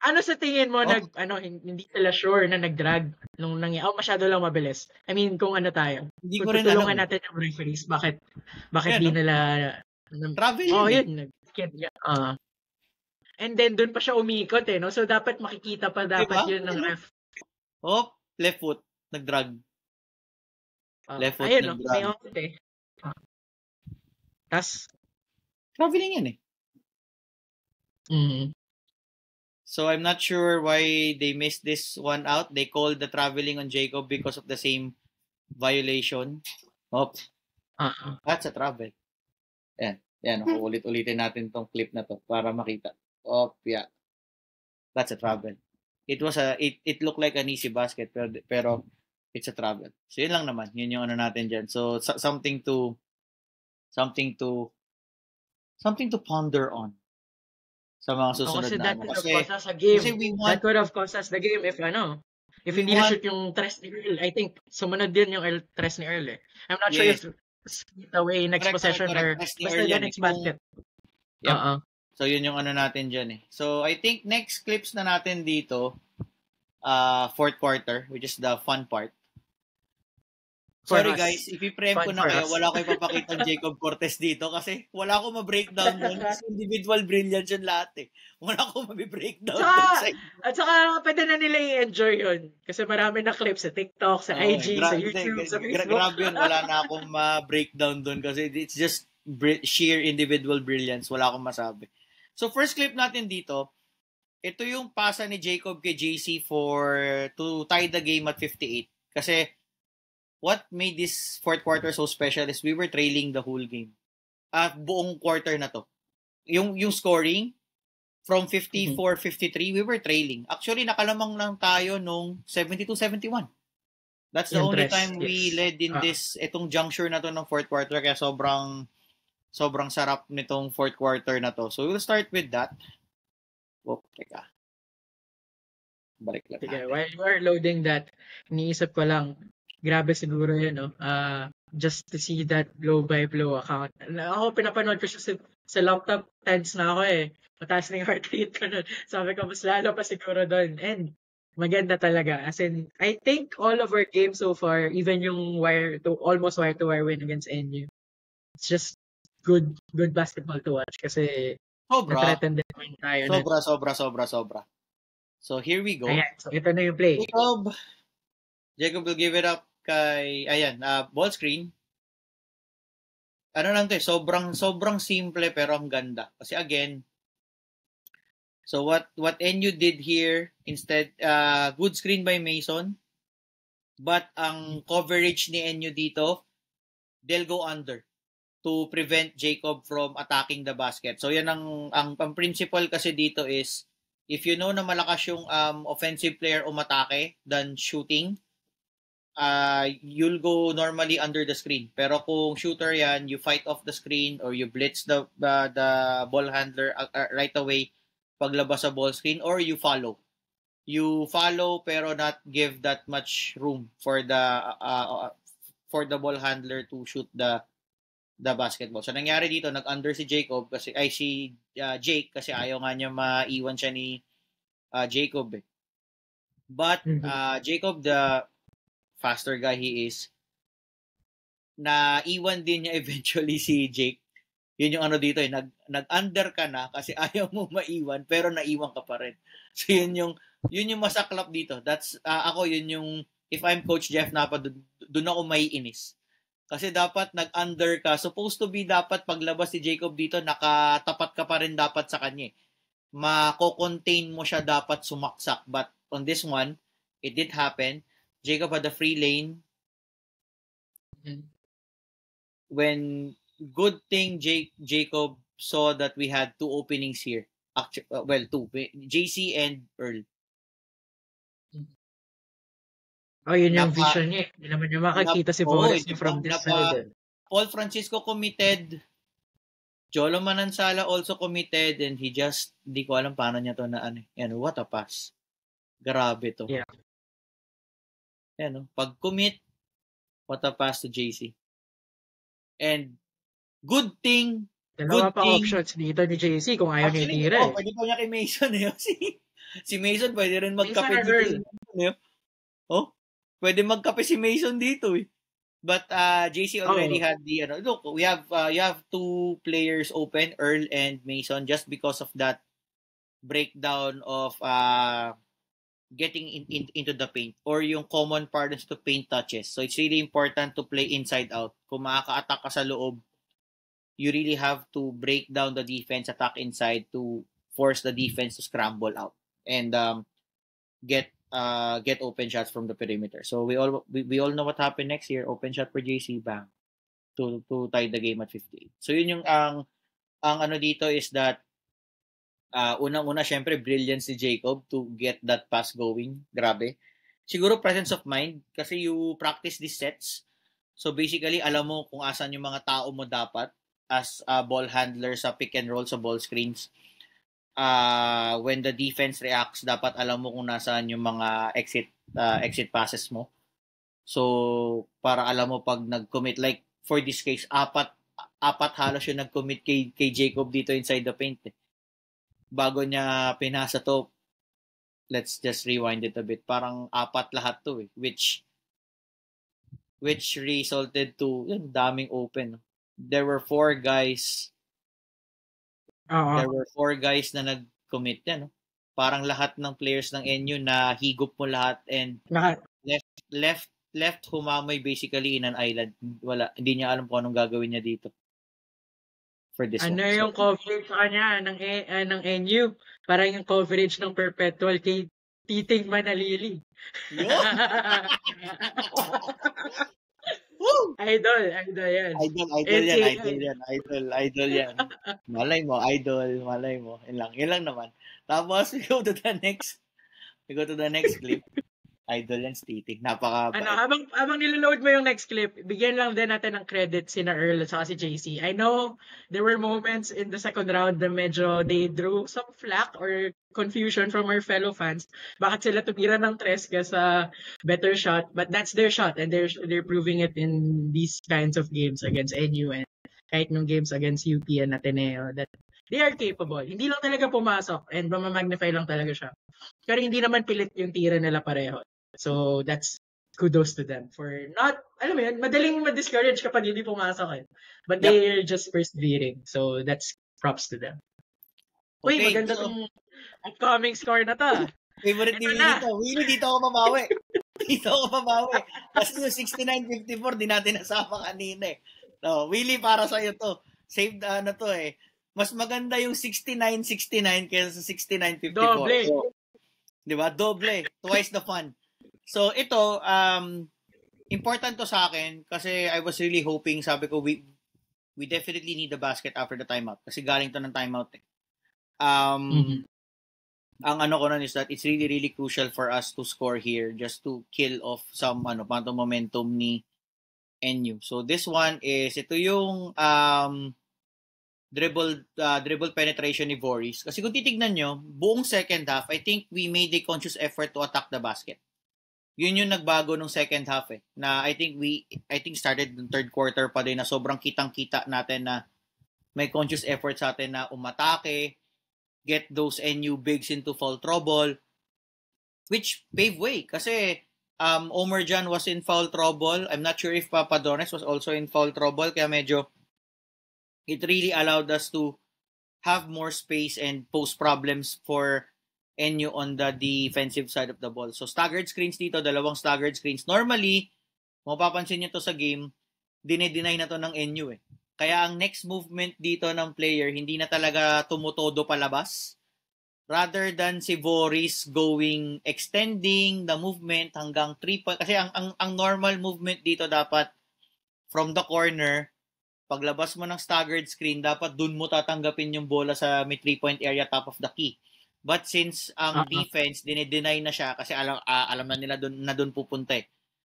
Ano sa tingin mo, hindi sila sure na nag-drag nung masyado lang mabilis? I mean, kung ano tayo. Hindi kung ko rin tutulungan alam. natin yung referees, bakit di nila... Travel yun and then, dun pa siya umikot eh, no? So, dapat makikita pa dapat yun ng ref. Left foot, nag-drag. Left foot, ayun, nag-drag. May opposite eh. Tas? Traveling yan eh. Mm-hmm. So, I'm not sure why they missed this one out. They called the traveling on Jacob because of the same violation. That's a travel. Yan. Ulit-ulitin natin tong clip na to para makita. Yeah. That's a travel. It looked like an easy basket pero it's a travel. So, yun lang naman. Yun yung ano natin dyan. So, something to ponder on sa mga susunod na. That could have cost us the game if hindi na-shoot yung tres ni Earl. I think sumunod din yung tres ni Earl eh. I'm not sure if skip away next possession or basta the next basket. Yep. So, yun yung ano natin dyan eh. So, I think next clips na natin dito, fourth quarter, which is the fun part. Sorry guys, i-frame ko na kayo. Wala ko ipapakita ng Jacob Cortez dito kasi wala ko ma-breakdown doon kasi individual brilliance yun lahat eh. Wala ko ma-breakdown doon. At saka pwede na nila i-enjoy yun kasi marami na clips sa TikTok, sa IG, sa YouTube, sa Facebook. Grabe yun. Wala na akong ma-breakdown doon kasi it's just sheer individual brilliance. Wala akong masabi. So first clip natin dito, ito yung pasa ni Jacob kay JC to tie the game at 58. Kasi what made this fourth quarter so special is we were trailing the whole game. Buong quarter na to. Yung scoring, from 54-53, we were trailing. Actually, nakalamang lang tayo nung 72-71. That's the only time we led in itong juncture na to ng fourth quarter. Kaya sobrang sarap nitong fourth quarter na to. So, we'll start with that. Teka. Balik lang. Sige, while you are loading that, iniisip ko lang, grabe siguro yun, no? Just to see that blow-by-blow account. Ako, pinapanood ko siya sa laptop, tense na ako eh. Mataas na yung heart rate ko nun. Sabi ko, mas lalo pa siguro doon. And Maganda talaga. As in, I think all of our games so far, even yung almost wire to wire win against NU, it's just good basketball to watch kasi Sobra. na-threaten din naman tayo nun. Sobra. So here we go. Ayan, so ito na yung play. Jacob will give it up kay, ball screen. Ano lang to sobrang simple pero ang ganda. Kasi again, so what NU did here, instead, good screen by Mason, but ang coverage ni NU dito, they'll go under to prevent Jacob from attacking the basket. So yan ang principle kasi dito is, if you know na malakas yung offensive player umatake than shooting, you'll go normally under the screen. Pero kung shooter yan, you fight off the screen or you blitz the ball handler right away paglabas sa ball screen, or you follow. You follow pero not give that much room for the ball handler to shoot the basketball. So nangyari dito, nag-under si Jacob kasi Jake kasi ayaw nga niya maiwan siya ni Jacob eh. But Jacob, the faster guy he is, naiwan din niya eventually si Jake. Yun yung ano dito eh, nag-under ka na kasi ayaw mo maiwan pero naiwan ka pa rin. So yun yung masaklap dito. That's yun yung, if I'm Coach Jeff Napa, doon ako maiinis. Kasi dapat nag-under ka. Supposed to be dapat paglabas si Jacob dito, nakatapat ka pa rin dapat sa kanya. Mako-contain mo siya dapat sumaksak. But on this one, it did happen. Jacob had a free lane. When good thing Jacob saw that we had two openings here. Actually, two. JC and Earl. Oh, yun yung vision niya. Hindi naman niya makakita si Forrest from this side. Paul Francisco committed. Jolo Manansala also committed, and he just, hindi ko alam paano niya to na what a pass. Grabe to. Yeah. Pag commit, what a pass to JC. And good thing. Dalawa pa options dito ni JC kung ayaw niya itira. Pwede pa niya kay Mason eh. Si Mason pwede rin magkape dito. Pwede magkape si Mason dito eh. But JC already had the look, you have two players open, Earl and Mason, just because of that breakdown of getting into the paint or yung common patterns to paint touches. So it's really important to play inside out. Kung makaka-attack ka sa loob, you really have to break down the defense, attack inside to force the defense to scramble out and get open shots from the perimeter. So we all know what happened next year. Open shot for JC, bang, to tie the game at 58. So yun yung ang ano dito is that unang-una syempre brilliance si Jacob to get that pass going. Grabe. Siguro presence of mind kasi you practice these sets. So basically alam mo kung asan yung mga tao mo dapat as a ball handler sa pick and roll sa ball screens. When the defense reacts, dapat alam mo kung nasaan yung mga exit passes mo. So, para alam mo pag nag-commit, like for this case, apat halos yung nag-commit kay Jacob dito inside the paint. Bago niya pinasa to, let's just rewind it a bit. Parang apat lahat to which resulted to daming open. There were four guys na nag-commit yan. Parang lahat ng players ng NU na higop mo lahat and left humamay basically in an island. Hindi niya alam kung anong gagawin niya dito. For this one. Yung coverage sa kanya ng NU? Parang yung coverage ng Perpetual kay Titing Manalili. Idol yan. Idol yan. Malay mo. Yan lang naman. Tapos, we go to the next clip. Idol yan, Stiting. Habang niloload mo yung next clip, bigyan lang din natin ng credit sina Earl at si JC. I know there were moments in the second round na medyo they drew some flack or confusion from our fellow fans. Bakit sila tumira ng Tresca sa better shot? But that's their shot and they're proving it in these kinds of games against NU and kahit nung games against UP and Ateneo that they are capable. Hindi lang talaga pumasok and mamamagnify lang talaga siya. Pero hindi naman pilit yung tira nila pareho. So, that's kudos to them for not, alam mo yun, madaling ma-discourage kapag hindi pumasok eh. But Yep. they're just persevering. So, that's props to them. Uy, Okay, maganda so, tong upcoming score na to. favorite ni Ito Willie na. to. Willie, dito ako mabawi. Dito ako mabawi. Kasi yung 69-54, di natin nasama kanina eh. No, Willie, para sa'yo to. Saved na to eh. Mas maganda yung 69-69 kaysa sa 69-54. Doble. So, di ba? Doble. Twice the fun. So, ito, important to sa akin kasi I was really hoping, sabi ko, we definitely need the basket after the timeout. Kasi galing to ng timeout eh. Ang ano ko nun is that it's really, really crucial for us to score here just to kill off some phantom momentum ni NU. So this one is, ito yung dribble penetration ni Voris. Kasi kung titignan nyo, buong second half, I think we made a conscious effort to attack the basket. Yun yung nagbago nung second half eh. Na I think started the third quarter pa din na sobrang kitang-kita natin na may conscious effort sa atin na umatake, get those NU bigs into foul trouble, which paved way. Kasi Omar Jan was in foul trouble. I'm not sure if Papadones was also in foul trouble. Kaya medyo it really allowed us to have more space and pose problems for NU on the defensive side of the ball. So staggered screens dito, dalawang staggered screens. Normally, mapapansin nyo to sa game, dinedeny na to ng NU eh. Kaya ang next movement dito ng player, hindi na talaga tumutodo palabas. Rather than si Voris extending the movement hanggang 3 point. Kasi ang normal movement dito dapat from the corner, paglabas mo ng staggered screen, dapat dun mo tatanggapin yung bola sa may 3-point area top of the key. But since ang defense, dinedeny na siya kasi alam na nila dun pupunta eh.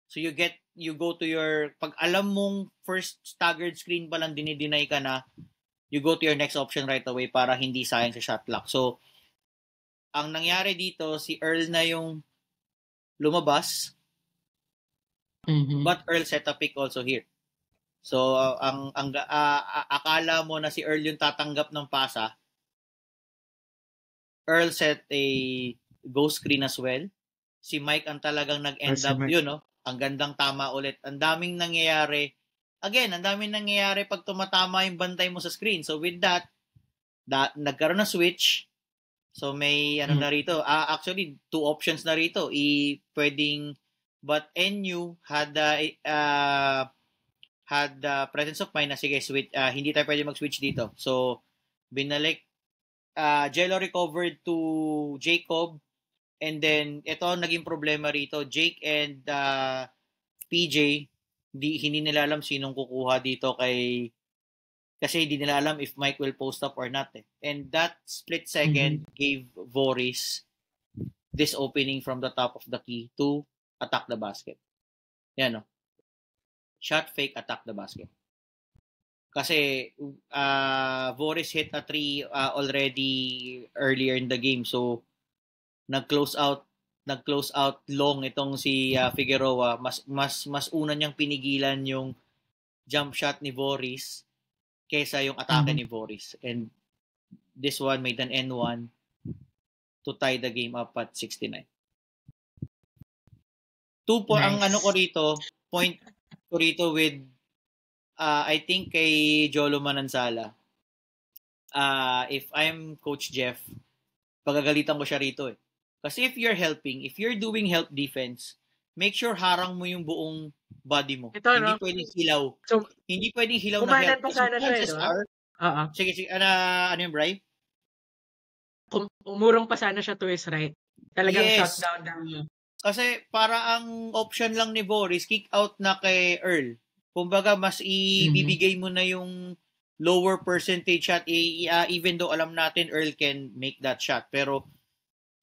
So you go to your, pag alam mong first staggered screen pa lang dinideny ka na, you go to your next option right away para hindi sayang sa shot clock. So, ang nangyari dito, si Earl na yung lumabas, but Earl set a pick also here. So, akala mo na si Earl yung tatanggap ng pasa, Earl set a ghost screen as well. Si Mike ang talagang nag-end up yun, no? Ang gandang tama ulit. Ang daming nangyayari. Again, ang daming nangyayari pag tumatama yung bantay mo sa screen. So with that nagkaroon ng switch. So may na rito. Actually, 2 options na rito. But NU had presence of mind na sige, switch, hindi tayo pwede mag-switch dito. So binalik, Jello recovered to Jacob. And then, ito naging problema rito. Jake and PJ, hindi nila alam sinong kukuha dito kasi hindi nila alam if Mike will post up or not. Eh. And that split second gave Voris this opening from the top of the key to attack the basket. Yan, no? Shot fake, attack the basket. Kasi Voris hit a 3 already earlier in the game. So, nag-close out long itong si Figueroa. Mas una niyang pinigilan yung jump shot ni Voris kaysa yung atake ni Voris. And this one made an N1 to tie the game up at 69. 2 po ang point ko rito with I think kay Jolo Manansala. If I'm Coach Jeff, pagagalitan ko siya rito eh. Kasi if you're doing help defense, make sure harang mo yung buong body mo. Hindi pwedeng hilaw. So, hindi pwedeng hilaw na help. Pa sana siya, Sige, ano yung Bri? Umurong pa sana siya to his right. Talagang shut down. Kasi para ang option lang ni Voris, kick out na kay Earl. Kumbaga, mas ibibigay mo na yung lower percentage shot, even though alam natin Earl can make that shot. Pero,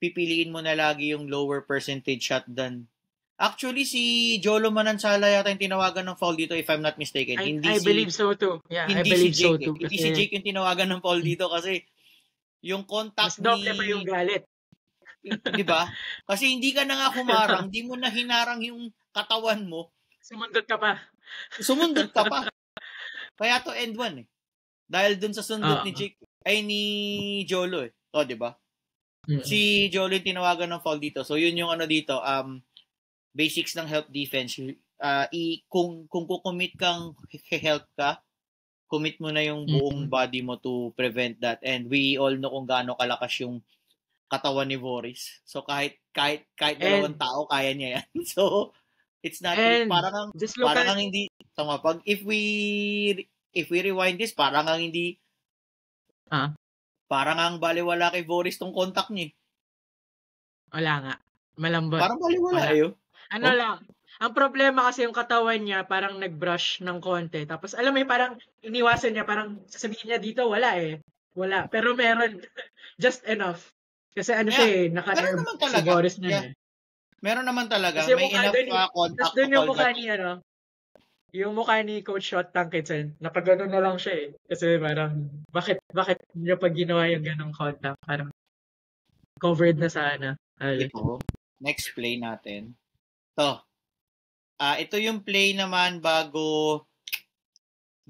pipiliin mo na lagi yung lower percentage shot than... Actually, si Jolo Manansala yata yung tinawagan ng foul dito, if I'm not mistaken. I believe so too. Yeah, I believe so too. Hindi si Jake yung tinawagan ng foul dito kasi yung contact mas doble pa yung galit. Di ba? Kasi hindi ka na nga humarang, hindi mo na hinarang yung katawan mo. Sumundot ka pa. Kaya to end 1 eh. Dahil dun sa sundot ni Jake. ay ni Jolo eh. O, di ba? Mm. Si Jolo yung tinawagan ng foul dito. So, yun yung ano dito, basics ng help defense. Kung kukumit kang help ka, commit mo na yung buong body mo to prevent that. And we all know kung gaano kalakas yung katawan ni Boris. So kahit dalawang tao kaya niya yan. So it's not parang hindi tama pag if we rewind this parang hindi parang ang baliwala kay Boris tong contact niya. Wala nga. Malambot. Parang baliwala ayo. Ano lang. Ang problema kasi yung katawan niya parang nag-brush ng konti. Tapos alam mo parang iniwasan niya, parang sasabihin niya dito wala eh. Wala. Pero meron. Just enough. Kasi siya naka-air si Boris na Meron naman talaga. Kasi may enough contact. Tapos doon yung mukha ni yung mukha ni Coach Shot Tankitsen, napagano na lang siya eh. Kasi parang, bakit niya pag ginawa yung ganong contact? Parang covered na sana. Ito, next play natin. Ito yung play naman bago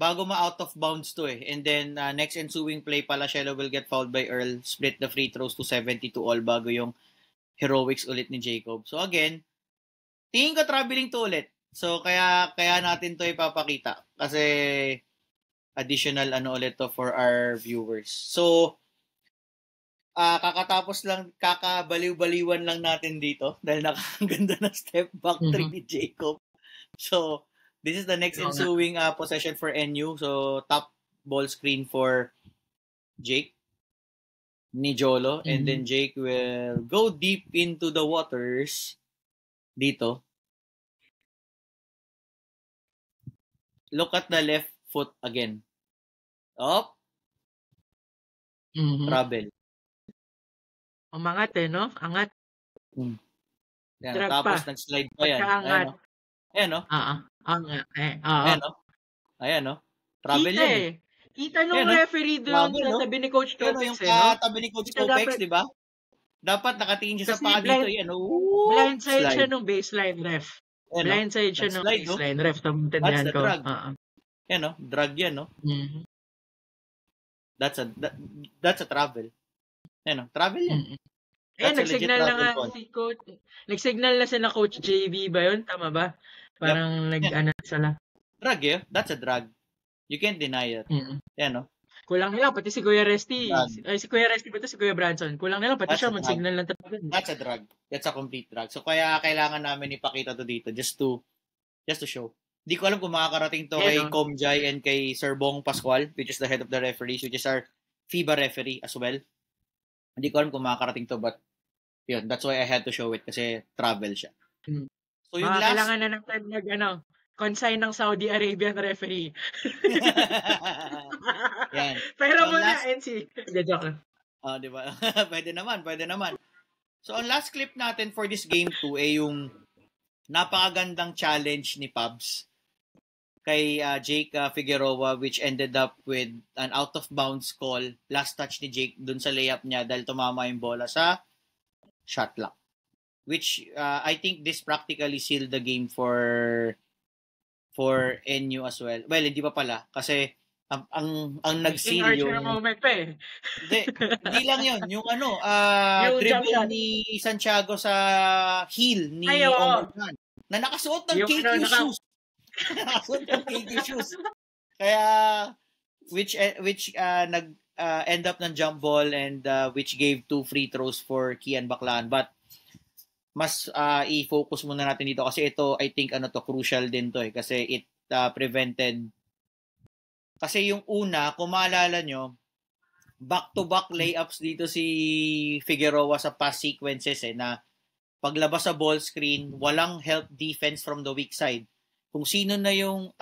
ma-out of bounds to eh. And then, next ensuing play pala, Shelo will get fouled by Earl, split the free throws to 70-all bago yung heroics ulit ni Jacob. So again, tingin ko traveling to ulit. So kaya natin to ipapakita. Kasi additional ulit to for our viewers. So, kakatapos lang, kakabaliw-baliwan lang natin dito dahil nakakaganda na step back three ni Jacob. So, this is the next ensuing possession for NU. So, top ball screen for Jake ni Jolo. And then Jake will go deep into the waters dito. Look at the left foot again. Up. Travel. Umangat no? Angat. Yan, tapos nag-slide pa yan. Ayan, no? Angat. Ayan, no? Travel yan eh. Kita nung referee doon sa tabi ni Coach Topex, yung tabi ni Coach Topex, di ba? Dapat nakatingin siya sa paa dito. Yan, blindside siya nung baseline ref. Blindside siya nung baseline ref. That's the drag. Yan, no? Drag yan, no? That's a travel. Yan, no? Travel yan. Nagsignal na nga si Coach. Nagsignal na sila Coach JB ba yun? Tama ba? Parang sila. Drag yun. That's a drag. You can't deny it. Yan, no? Kulang nila, pati si Kuya Resty. Si Kuya Resty ba ito? Si Kuya Branson. Kulang nila, pati siya mag-signal ng talaga. That's a drag. That's a complete drag. So, kaya kailangan namin ipakita to dito just to show. Hindi ko alam kung makakarating to kay Comjai and kay Sir Bong Pascual, which is the head of the referees, which is our FIBA referee as well. Hindi ko alam kung makakarating to, but yun, that's why I had to show it kasi travel siya. So, yung kailangan na ng time consign ng Saudi Arabian referee. Yan. Pero muna, NC. Joke lang. Di ba? Pwede naman. So, ang last clip natin for this game 2 ay yung napakagandang challenge ni Pabs kay Jake Figueroa, which ended up with an out-of-bounds call, last touch ni Jake dun sa layup niya dahil tumama yung bola sa shot clock. Which I think this practically sealed the game for NU as well. Well, hindi pa pala kasi ang nag-seal yung moment pa eh. Hindi lang yun. Yung dribble ni Santiago sa heel ni Omar Khan na nakasuot ng KQ shoes. Nakasuot ng KQ shoes. Kaya which end up ng jump ball and which gave 2 free throws for Kian Baclahan. But mas i-focus muna natin dito kasi ito I think crucial din to eh kasi it prevented kasi yung una kung maalala nyo back-to-back layups dito si Figueroa sa pass sequences na paglabas sa ball screen walang help defense from the weak side kung sino na yung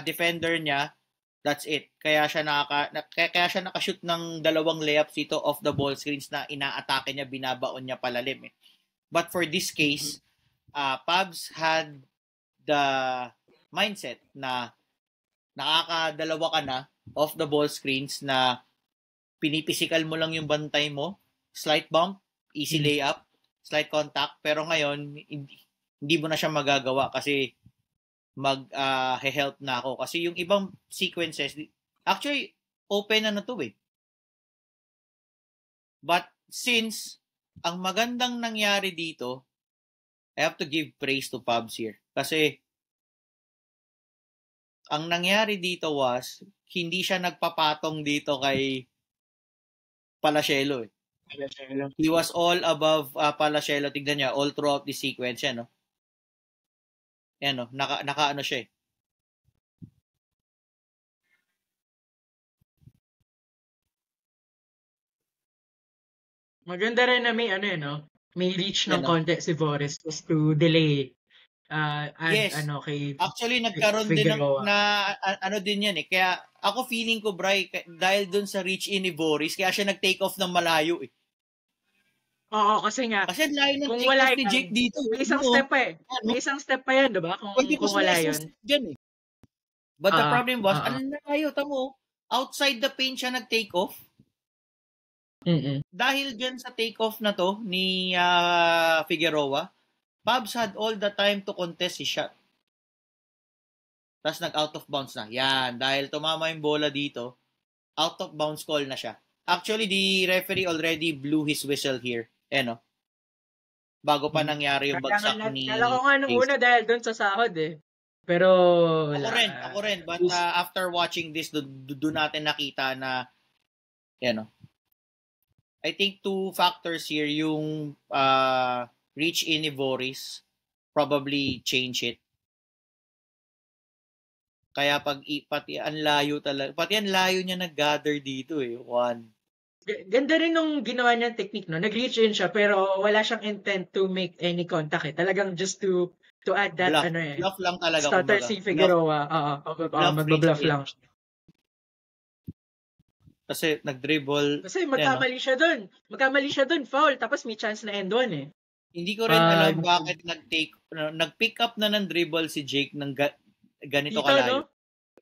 defender niya that's it kaya siya nakashoot ng 2 layups dito off the ball screens na inaatake niya binabaon niya palalim eh. But for this case, Pabs had the mindset na nakakadalawa ka na off the ball screens na pinipisikal mo lang yung bantay mo, slight bump, easy layup, slight contact, pero ngayon, hindi mo na siya magagawa kasi mag-help na ako. Kasi yung ibang sequences, actually, open to eh. But since ang magandang nangyari dito, I have to give praise to Pabs here. Kasi ang nangyari dito was, hindi siya nagpapatong dito kay Palacielo eh. He was all above Palacielo. Tignan niya, all throughout the sequence yan, no? Yan, no? Naka siya eh. Maganda rin na may may reach ng Yan, no? konti si Boris just to delay Yes. kay Actually, nagkaroon din Figueroa. din yan eh. Kaya ako feeling ko, Bray, dahil dun sa reach in ni Boris, kaya siya nag-take off ng malayo eh. Oo, kasi nga, Kasi layo ng kung take wala off ni Jake dito. may isang step pa eh. May isang step pa yan, diba? Kung wala yun. Dyan eh. But the problem was, uh-uh. Layo, tamo, outside the paint siya nag-take off. Dahil dyan sa take off na to ni Figueroa, Pabs had all the time to contest his shot. Tapos nag-out of bounds na. Yan, dahil tumama yung bola dito, out of bounds call na siya. Actually, the referee already blew his whistle here. No? Bago pa nangyari yung bagsak ni... Kala ko nga nung una dahil doon sa sahod eh. Pero... Ako rin. But after watching this, doon natin nakita na, I think two factors here, yung reach in ni Boris probably change it. Kaya pati ang layo niya nag-gather dito eh. Ganda rin nung ginawa niyang technique, no? Nag-reach in siya pero wala siyang intent to make any contact eh. Talagang just to add that bluff lang talaga. Starter si Figueroa. Mag-bluff lang. Kasi nag-dribble. Kasi magkamali siya doon. Foul. Tapos may chance na end one eh. Hindi ko rin alam bakit nag-pick up na ng dribble si Jake ng ganito kalayo. No?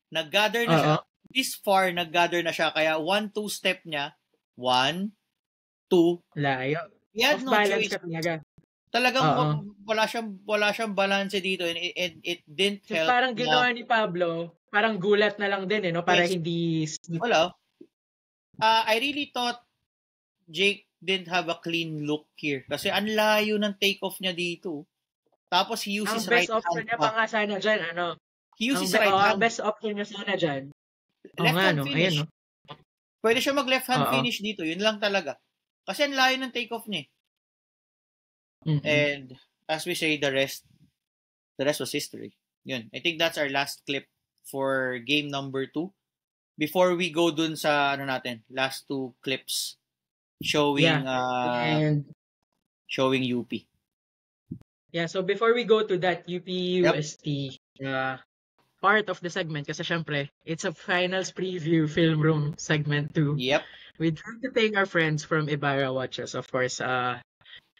Nag-gather na siya. This far, nag-gather na siya. Kaya 1-2 step niya. 1, 2. Layo. Off no balance choice. Ka talaga. Talagang wala siyang balance dito and it didn't help. Parang ginawa ni Pablo, parang gulat na lang din eh, no? Para hindi... Wala. I really thought Jake didn't have a clean look here. Kasi ang layo ng take-off niya dito. Tapos he uses right hand. Ang best option niya pa nga sana dyan, He uses right hand. Ang best option niya sana dyan. Left hand finish. Ayan, Pwede siya mag left hand finish dito. Yun lang talaga. Kasi ang layo ng take-off niya. And as we say, the rest was history. Yun. I think that's our last clip for game number 2. Before we go dun sa last 2 clips showing showing UP. Yeah, so before we go to that UP UST part of the segment, kasi syempre, it's a finals preview film room segment too. Yep. We'd like to thank our friends from Ibarra Watches, of course,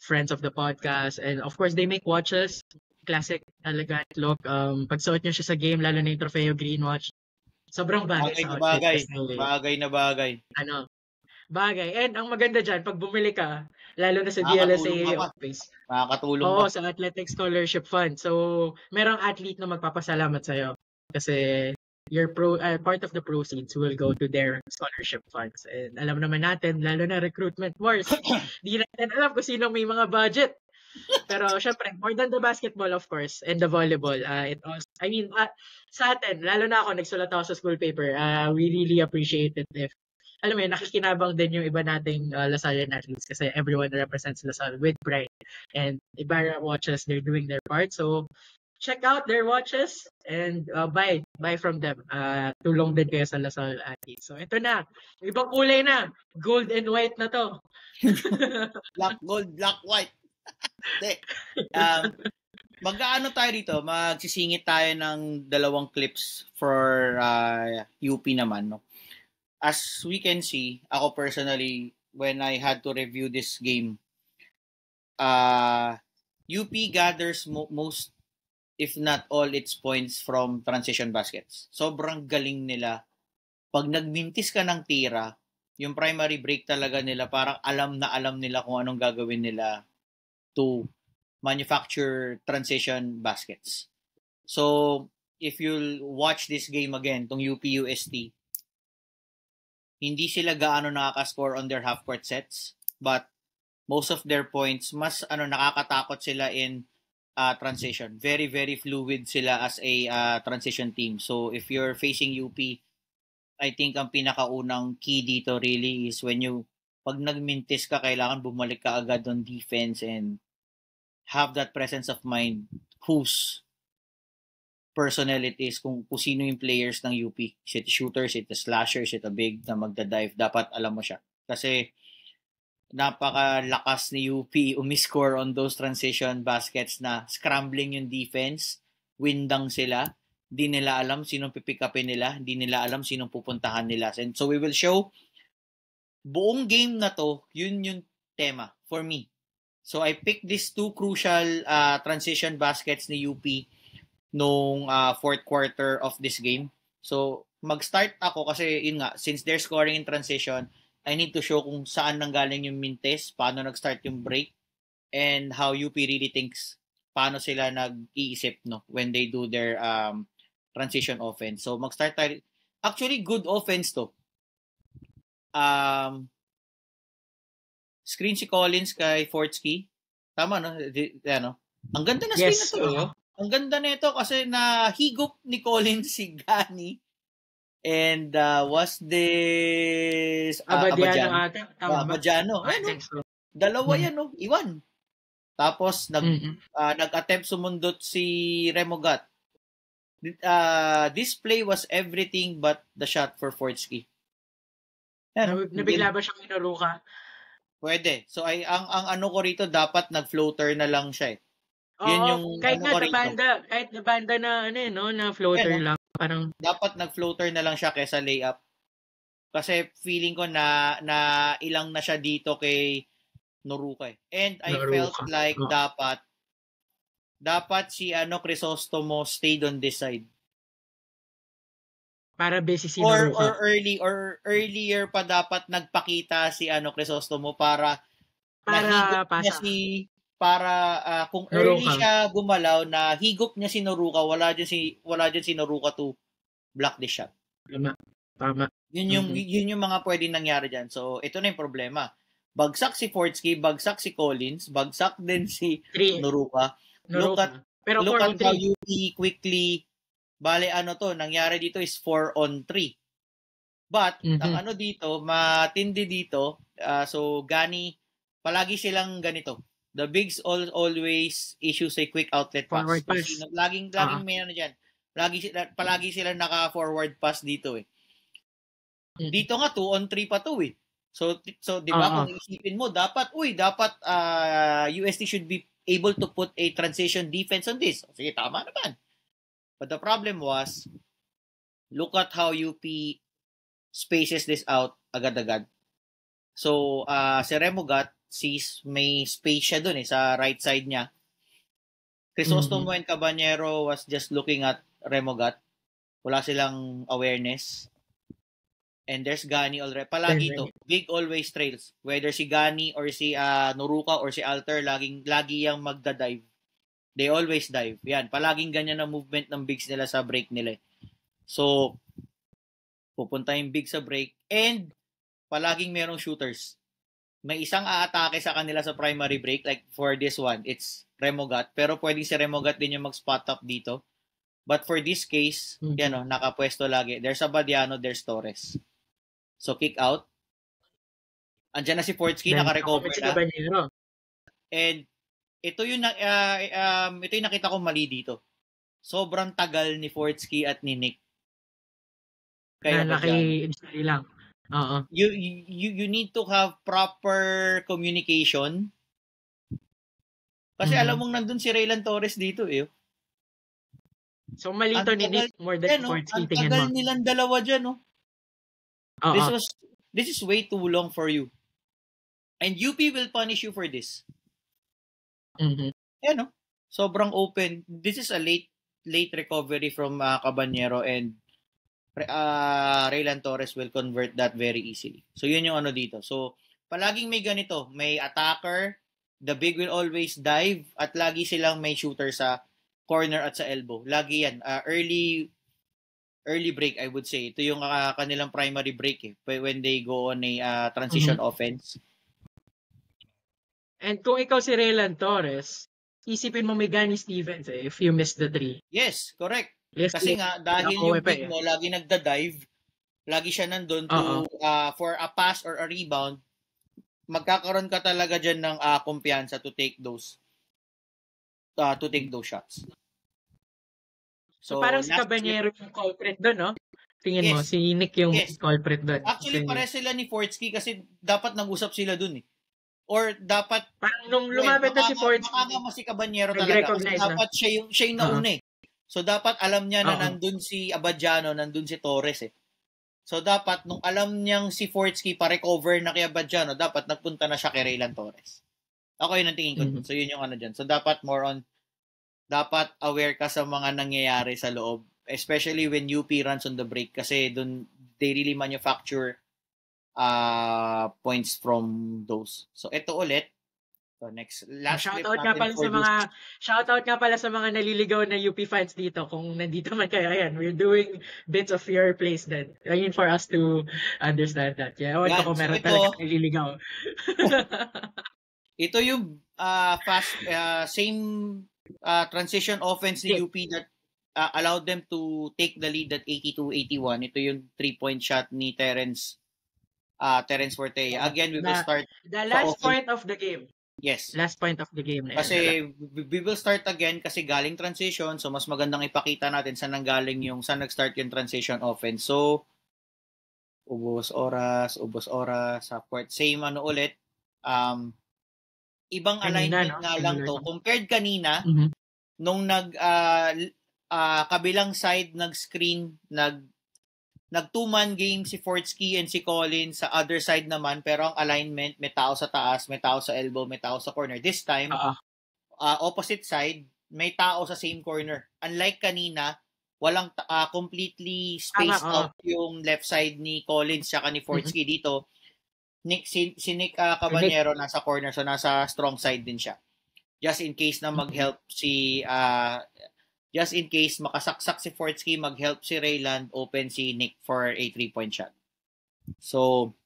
friends of the podcast, and of course, they make watches, classic, elegant look. Pagsuot nyo siya sa game, lalo na yung Trofeo Green Watch, sobrang bagay sa outfit. Bagay na bagay. Bagay. And ang maganda dyan, pag bumili ka, lalo na sa DLSA office. Makakatulong Oo, sa Athletic Scholarship Fund. So, merong athlete na magpapasalamat sa'yo. Kasi your part of the proceeds will go to their scholarship funds. And alam naman natin, lalo na recruitment wars, di natin alam kung sino may mga budget. Pero syempre, more than the basketball, of course, and the volleyball, sa atin, lalo na ako, nagsulat ako sa school paper, we really appreciate it if, alam mo yun, nakikinabang din yung iba nating Lasallian athletes kasi everyone represents Lasal with pride. And Ibarra Watches, they're doing their part. So, check out their watches and buy from them. Tulong din kayo sa Lasal athletes. So, ito na. Ibang kulay na. Gold and white na to. Black, gold, black, white. Mag-aano tayo dito? Magsisingit tayo ng 2 clips for UP naman, no? As we can see, ako personally, when I had to review this game, UP gathers most, if not all, its points from transition baskets. Sobrang galing nila. Pag nagmintis ka ng tira, yung primary break talaga nila, parang alam nila kung anong gagawin nila to manufacture transition baskets. So, if you'll watch this game again, tong UP-UST, hindi sila gaano nakaka-score on their half-court sets. but most of their points, mas nakakatakot sila in transition. Very, very fluid sila as a transition team. So if you're facing UP, I think ang pinakaunang key dito really is pag nagmintis ka, kailangan bumalik ka agad on defense and have that presence of mind whose personnel it is, kung sino yung players ng UP. Is it shooter, is it a slasher, is it a big na magda-dive, dapat alam mo siya. Kasi napakalakas ni UP umiscore on those transition baskets na scrambling yung defense, windang sila, hindi nila alam sinong pipick upin nila, hindi nila alam sinong pupuntahan nila. And so we will show buong game na to, yun yung tema for me. So I picked these two crucial transition baskets ni UP nung fourth quarter of this game. So mag-start ako kasi yun nga, since they're scoring in transition, I need to show kung saan nanggaling yung mintes, paano nag-start yung break, and how UP really thinks paano sila nag-iisip when they do their transition offense. So mag-start tayo. Actually, good offense to. Screen si Collins kay Fortsky. Tama, no? Ang ganda na screen na to. Ang ganda nito kasi nahigop ni Collins si Gani. And was this Abadiano ata? Abadiano. Dalawa yan, no? Iwan. Tapos nag-attempt sumundot si Remogat. This play was everything but the shot for Fortsky. Nabigla ba siyang inuruka? Pwede. So ang ano ko rito, dapat nag-floater na lang siya eh. Yun yung kahit na banda na na floater lang, parang dapat nag-floater na lang siya kaysa layup. Kasi feeling ko na ilang na siya dito kay Noruka eh. And I felt like dapat si Crisostomo stayed on this side. Para busy si Noruka. Or earlier pa dapat nagpakita si Crisostomo para pasa. Kung early siya gumalaw, na higop niya si Noruka, wala dyan si Noruka to block the shot. Tama. Yun yung mga pwedeng nangyari dyan. So ito na yung problema. Bagsak si Fortsky, bagsak si Collins, bagsak din si Noruka. Look at how UP quickly nangyari dito is 4-on-3. But ang dito, matindi dito, so Gani, palagi silang ganito. The bigs always issue a quick outlet pass. Forward pass. Laging may diyan. Palagi sila naka-forward pass dito eh. Dito nga 2-on-3 pa to eh. So 'di ba kung isipin mo, dapat UST should be able to put a transition defense on this. Sige, tama naman. But the problem was, look at how UP spaces this out agad-agad. So si Remogat sees may space siya dun sa right side niya. Crisostomo and Cabanero was just looking at Remogat. Wala silang awareness. And there's Gani already. Palagi to. Big always trails. Whether si Gani or si Noruka or si Alter, lagi yung magda-dive. They always dive. Yan. Palaging ganyan ang movement ng bigs nila sa break nila. So, pupunta yung big sa break. And, palaging merong shooters. May isang aatake sa kanila sa primary break. Like for this one, it's Remogat. Pero pwedeng si Remogat din yung mag-spot up dito. But for this case, nakapwesto lagi. There's Abadiano, there's Torres. So, kick out. Andiyan na si Fortsky, naka-recover na. And ito yung nakita ko mali dito. Sobrang tagal ni Fortsky at ni Nick. Kaya naki-install lang. You need to have proper communication. Kasi alam mong nandun si Raylan Torres dito eh. So malito ni Nick more than Fortsky, tingin mo. Ang tagal nilang dalawa dyan, no? This is way too long for you. And UP will punish you for this. No? Sobrang open. This is a late recovery from Cabanero, and Raylan Torres will convert that very easily. So yun yung dito. So palaging may ganito, may attacker, the big will always dive, at lagi silang may shooter sa corner at sa elbow. Lagi yan. Early break, I would say. Ito yung kanilang primary break when they go on a transition offense. And kung ikaw si Raylan Torres, isipin mo may Gani Stevens if you miss the three. Yes, correct. Yes, Kasi nga, dahil ako yung pa big mo, lagi nagda-dive, lagi siya nandun Oo. for a pass or a rebound, magkakaroon ka talaga dyan ng kumpiyansa to take those shots. So parang si Caballero yung culprit doon, no? Tingin mo, si Nick yung culprit doon. Actually, pare sila ni Fortsky kasi dapat nag-usap sila doon eh. Or dapat parang nung lumapit na si Fortsky, makakama si Caballero talaga kasi dapat siya yung nauna eh. So dapat alam niya na nandun si Abadiano, nandun si Torres eh. So dapat nung alam niyang si Fortsky pa-recover na kay Abadiano, dapat nagpunta na siya kay Raylan Torres. Ako yun ang tingin ko. So yun yung ano dyan. So dapat dapat aware ka sa mga nangyayari sa loob. Especially when UP runs on the break kasi dun they really manufacture points from those. So ito ulit. So last shoutout nga pala sa mga naliligaw na UP fans dito kung nandito man kayo. Ayan, we're doing bits of your place then. I mean for us to understand that. Yeah, ewan ko kung meron talaga naliligaw. Ito yung same transition offense ni UP that allowed them to take the lead at 82-81. Ito yung 3-point shot ni Terence Fortea. Again, we will start the last point of the game. Yes. Last point of the game. Kasi we will start again kasi galing transition, so mas magandang ipakita natin saan nag-start yung transition offense. So ubos oras sa court. Same ulit. Ibang alignment nga lang to compared kanina nung kabilang side nag-screen, nag two-man game si Fortsky and si Collins, sa other side naman, pero ang alignment, may tao sa taas, may tao sa elbow, may tao sa corner. This time, opposite side, may tao sa same corner. Unlike kanina, walang completely spaced out yung left side ni Collins tsaka ni Fortsky. Dito, si Nick Caballero nasa corner, so nasa strong side din siya. Just in case na mag-help just in case makasaksak si Fortsky, mag-help si Rayland, open si Nick for a 3-point shot. So,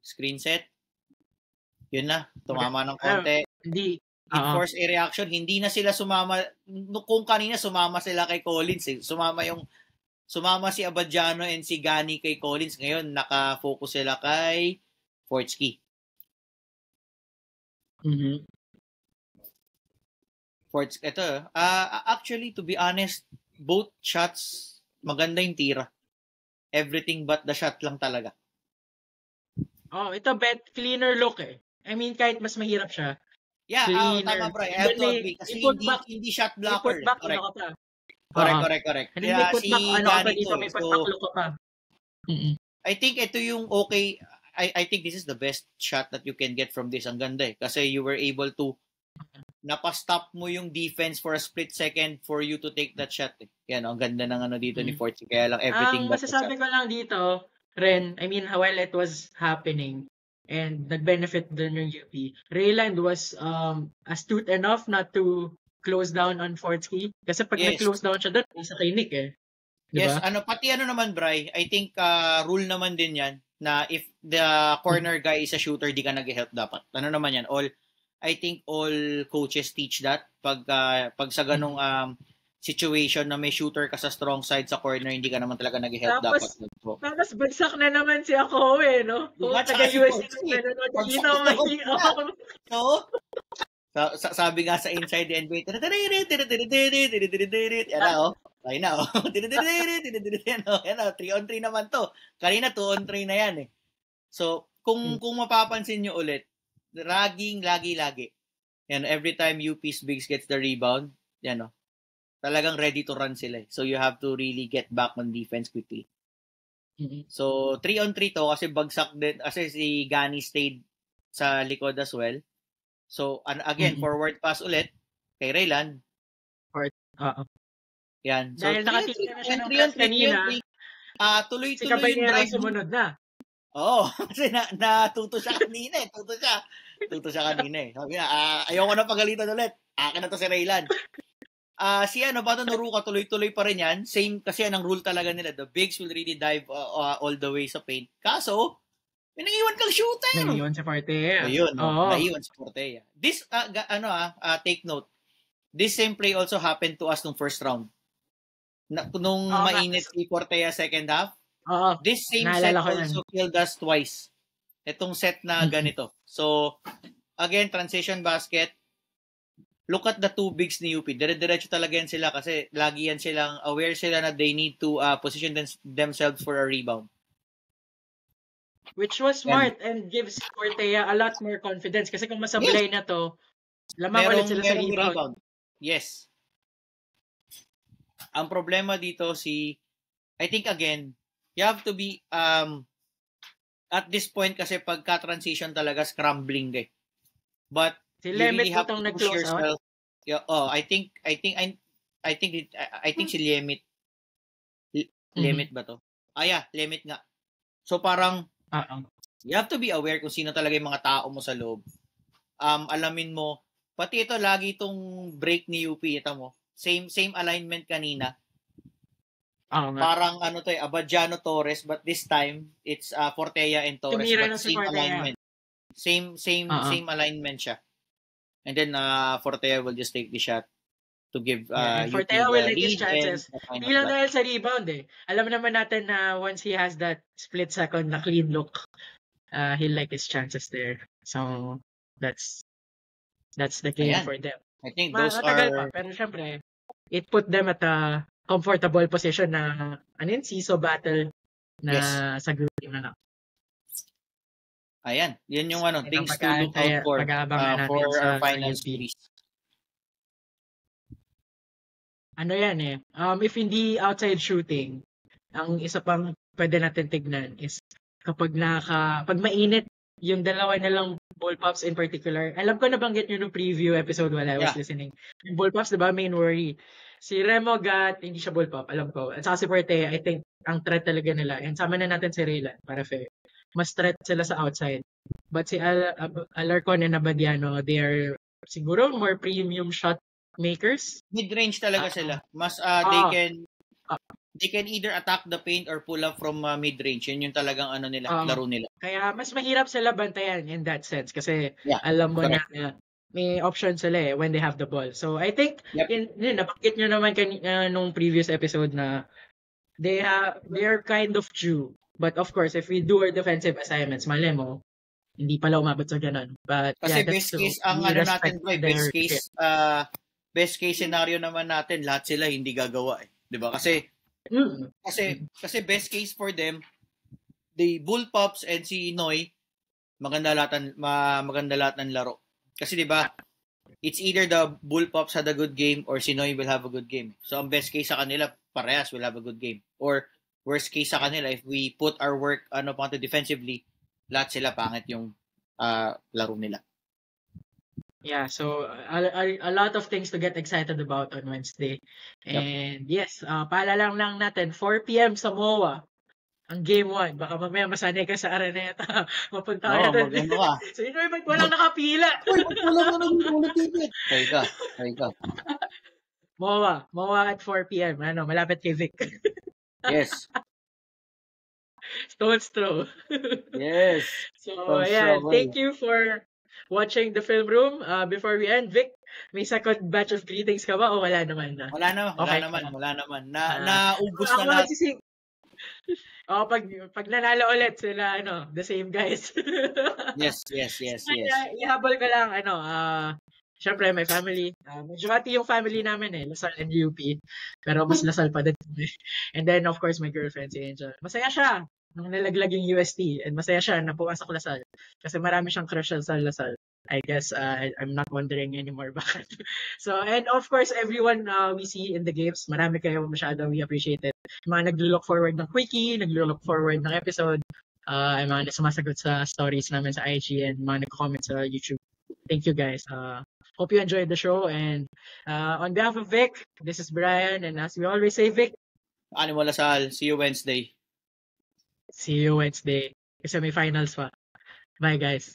screen set. Yun na, tumama ng konti. It forced a reaction. Hindi na sila sumama. Kung kanina sumama sila kay Collins, sumama si Abadiano and si Gani kay Collins. Ngayon, naka-focus sila kay Fortsky. Actually, to be honest, both shots, maganda yung tira. Everything but the shot lang talaga. Ito cleaner look eh. I mean, kahit mas mahirap siya. Yeah, tama bro. I have to agree. Kasi hindi shot blocker. Correct. Kaya si Gani to. I think ito yung okay. I think this is the best shot that you can get from this. Ang ganda eh. Kasi you were able to napastop mo yung defense for a split second for you to take that shot. Yan, ang ganda ng dito ni Fortsky. Kaya lang everything but the shot. Masasabi ko lang dito, Ren, I mean, while it was happening and nag-benefit dun yung UP, Rayland was astute enough not to close down on Fortsky. Kasi pag nag-close down siya doon, isa kay Nick eh. Yes, Diba? pati naman, Bri, I think rule naman din yan na if the corner guy is a shooter, di ka nag-help dapat. Naman yan? I think all coaches teach that pag sa ganong situation na may shooter ka sa strong side sa corner, hindi ka naman talaga nag-help dapat. Tapos bagsak na naman si ako no? Kung taga-USC no? Sabi nga sa Inside the NBA, ay na, 3-on-3 naman to. Kanina 2-on-3 na yan eh. So, kung mapapansin nyo ulit, lagi. Yan, every time UP's Bigs gets the rebound, yan talagang ready to run sila. So you have to really get back on defense quickly. So 3-on-3 to kasi bagsak din kasi si Gani stayed sa likod as well. So again, forward pass ulit kay Rayland. Yan. So dahil nakatingin na siya ng press kanina, tuloy-tuloy si Caballero sumunod na. Oo, kasi natuto siya kanina eh. Tuto siya kanina eh. Sabi na, ayoko na pagalitan ulit. Akin na to si Rayland. Bato Noruka, tuloy-tuloy pa rin yan. Same kasi yan ang rule talaga nila. The bigs will really dive all the way sa paint. Kaso, May naiwan kang shooter. Naiwan sa Fortea. Ayun, Oo. naiwan sa Fortea. This, take note. This same play also happened to us nung first round. Nung mainit si Fortea second half, this same set also killed us twice. Itong set na ganito. So, again, transition basket. Look at the two bigs ni UP. Dire-diretso talaga yan sila kasi lagi yan silang aware sila na they need to position themselves for a rebound. Which was smart and gives Fortea a lot more confidence kasi kung masablay na to, lamang ulit sila sa rebound. Yes. Ang problema dito I think again, you have to be at this point kasi pagka-transition talaga scrambling eh. But si Lemit really have to push yourself. I think si Lemit. Lemit ba to? Lemit nga. So parang you have to be aware kung sino talaga yung mga tao mo sa loob. Alamin mo, pati ito lagi itong break ni UP, ito mo. Same alignment kanina. Parang Abadiano Torres, but this time it's Fortea and Torres, but same alignment. Same alignment siya. And then Fortea will just take the shot to give Fortea will take his chances. Hindi lang dahil sa rebound eh. Alam naman natin na once he has that split second na clean look, he'll like his chances there. So that's the game for them. I think those are pero syempre it put them at a comfortable position na CISO battle na sa group na. Ayan, yun yung things to look out for our final series. Yan eh. If hindi outside shooting, ang isa pang pwede natin tignan is kapag pag mainit yung dalawa na lang ball pops in particular. Alam ko nabanggit nyo nung preview episode while I was listening. Yung ball pops, diba, main worry. Si Remo hindi siya ball pop, alam ko. At saka si Fortea, I think, ang threat talaga nila. And sama na natin si Raylan, para fair. Mas threat sila sa outside. But si Alarcon and Abadiano, they are siguro more premium shot makers. Mid-range talaga sila. Mas they can either attack the paint or pull up from mid-range. Yun yung talagang laro nila. Kaya mas mahirap sila bantayan in that sense kasi alam mo na may option sila when they have the ball. So I think nabanggit nyo naman nung previous episode na they are kind of due. But of course, if we do our defensive assignments, malay mo, hindi pala umabot sa ganun. But kasi best case, best case scenario naman natin, lahat sila hindi gagawa eh. 'Di ba? Kasi best case for them, the bull pops and si Noy, maganda lahat ng laro. Kasi 'di ba, it's either the bull pops had a good game or si Noy will have a good game. So ang best case sa kanila, parehas will have a good game. Or worst case sa kanila, if we put our work defensively, lahat sila pangit yung laro nila. Yeah, so a lot of things to get excited about on Wednesday. And yes, paalala lang natin, 4 p.m. sa MOA, ang Game 1. Baka mamaya masanay ka sa Araneta. Mapunta ka na doon. So, ba't walang nakapila? Walang nakapila. Try ka. MOA at 4 p.m. Malapit kay Vic. Yes. Stone's throw. Yes. So, ayan. Thank you for watching the film room. Before we end, Vic, may second batch of greetings ka ba o wala naman na? Wala naman. Naubos na lahat. Pag nanalo ulit sila, the same guys. Yes. Ihabol ko lang, syempre, my family. Majority yung family namin Lasal and UP. Pero mas Lasal pa din. And then, of course, my girlfriend, si Angel. Masaya siya nung nalaglag yung UST. And masaya siya na pumasok Lasal. Kasi marami siyang crush sa Lasal. I guess I'm not wondering anymore bakit. So, and of course, everyone we see in the games, marami kayo masyado, we appreciate it. Mga naglo-look forward ng quickie, naglo-look forward ng episode, mga sumasagot sa stories namin sa IG and mga nag-comment sa YouTube. Thank you guys. Hope you enjoyed the show. And on behalf of Vic, this is Brian. And as we always say, Vic, Animo Lasal. See you Wednesday. See you Wednesday. Kasi may finals pa. Bye, guys.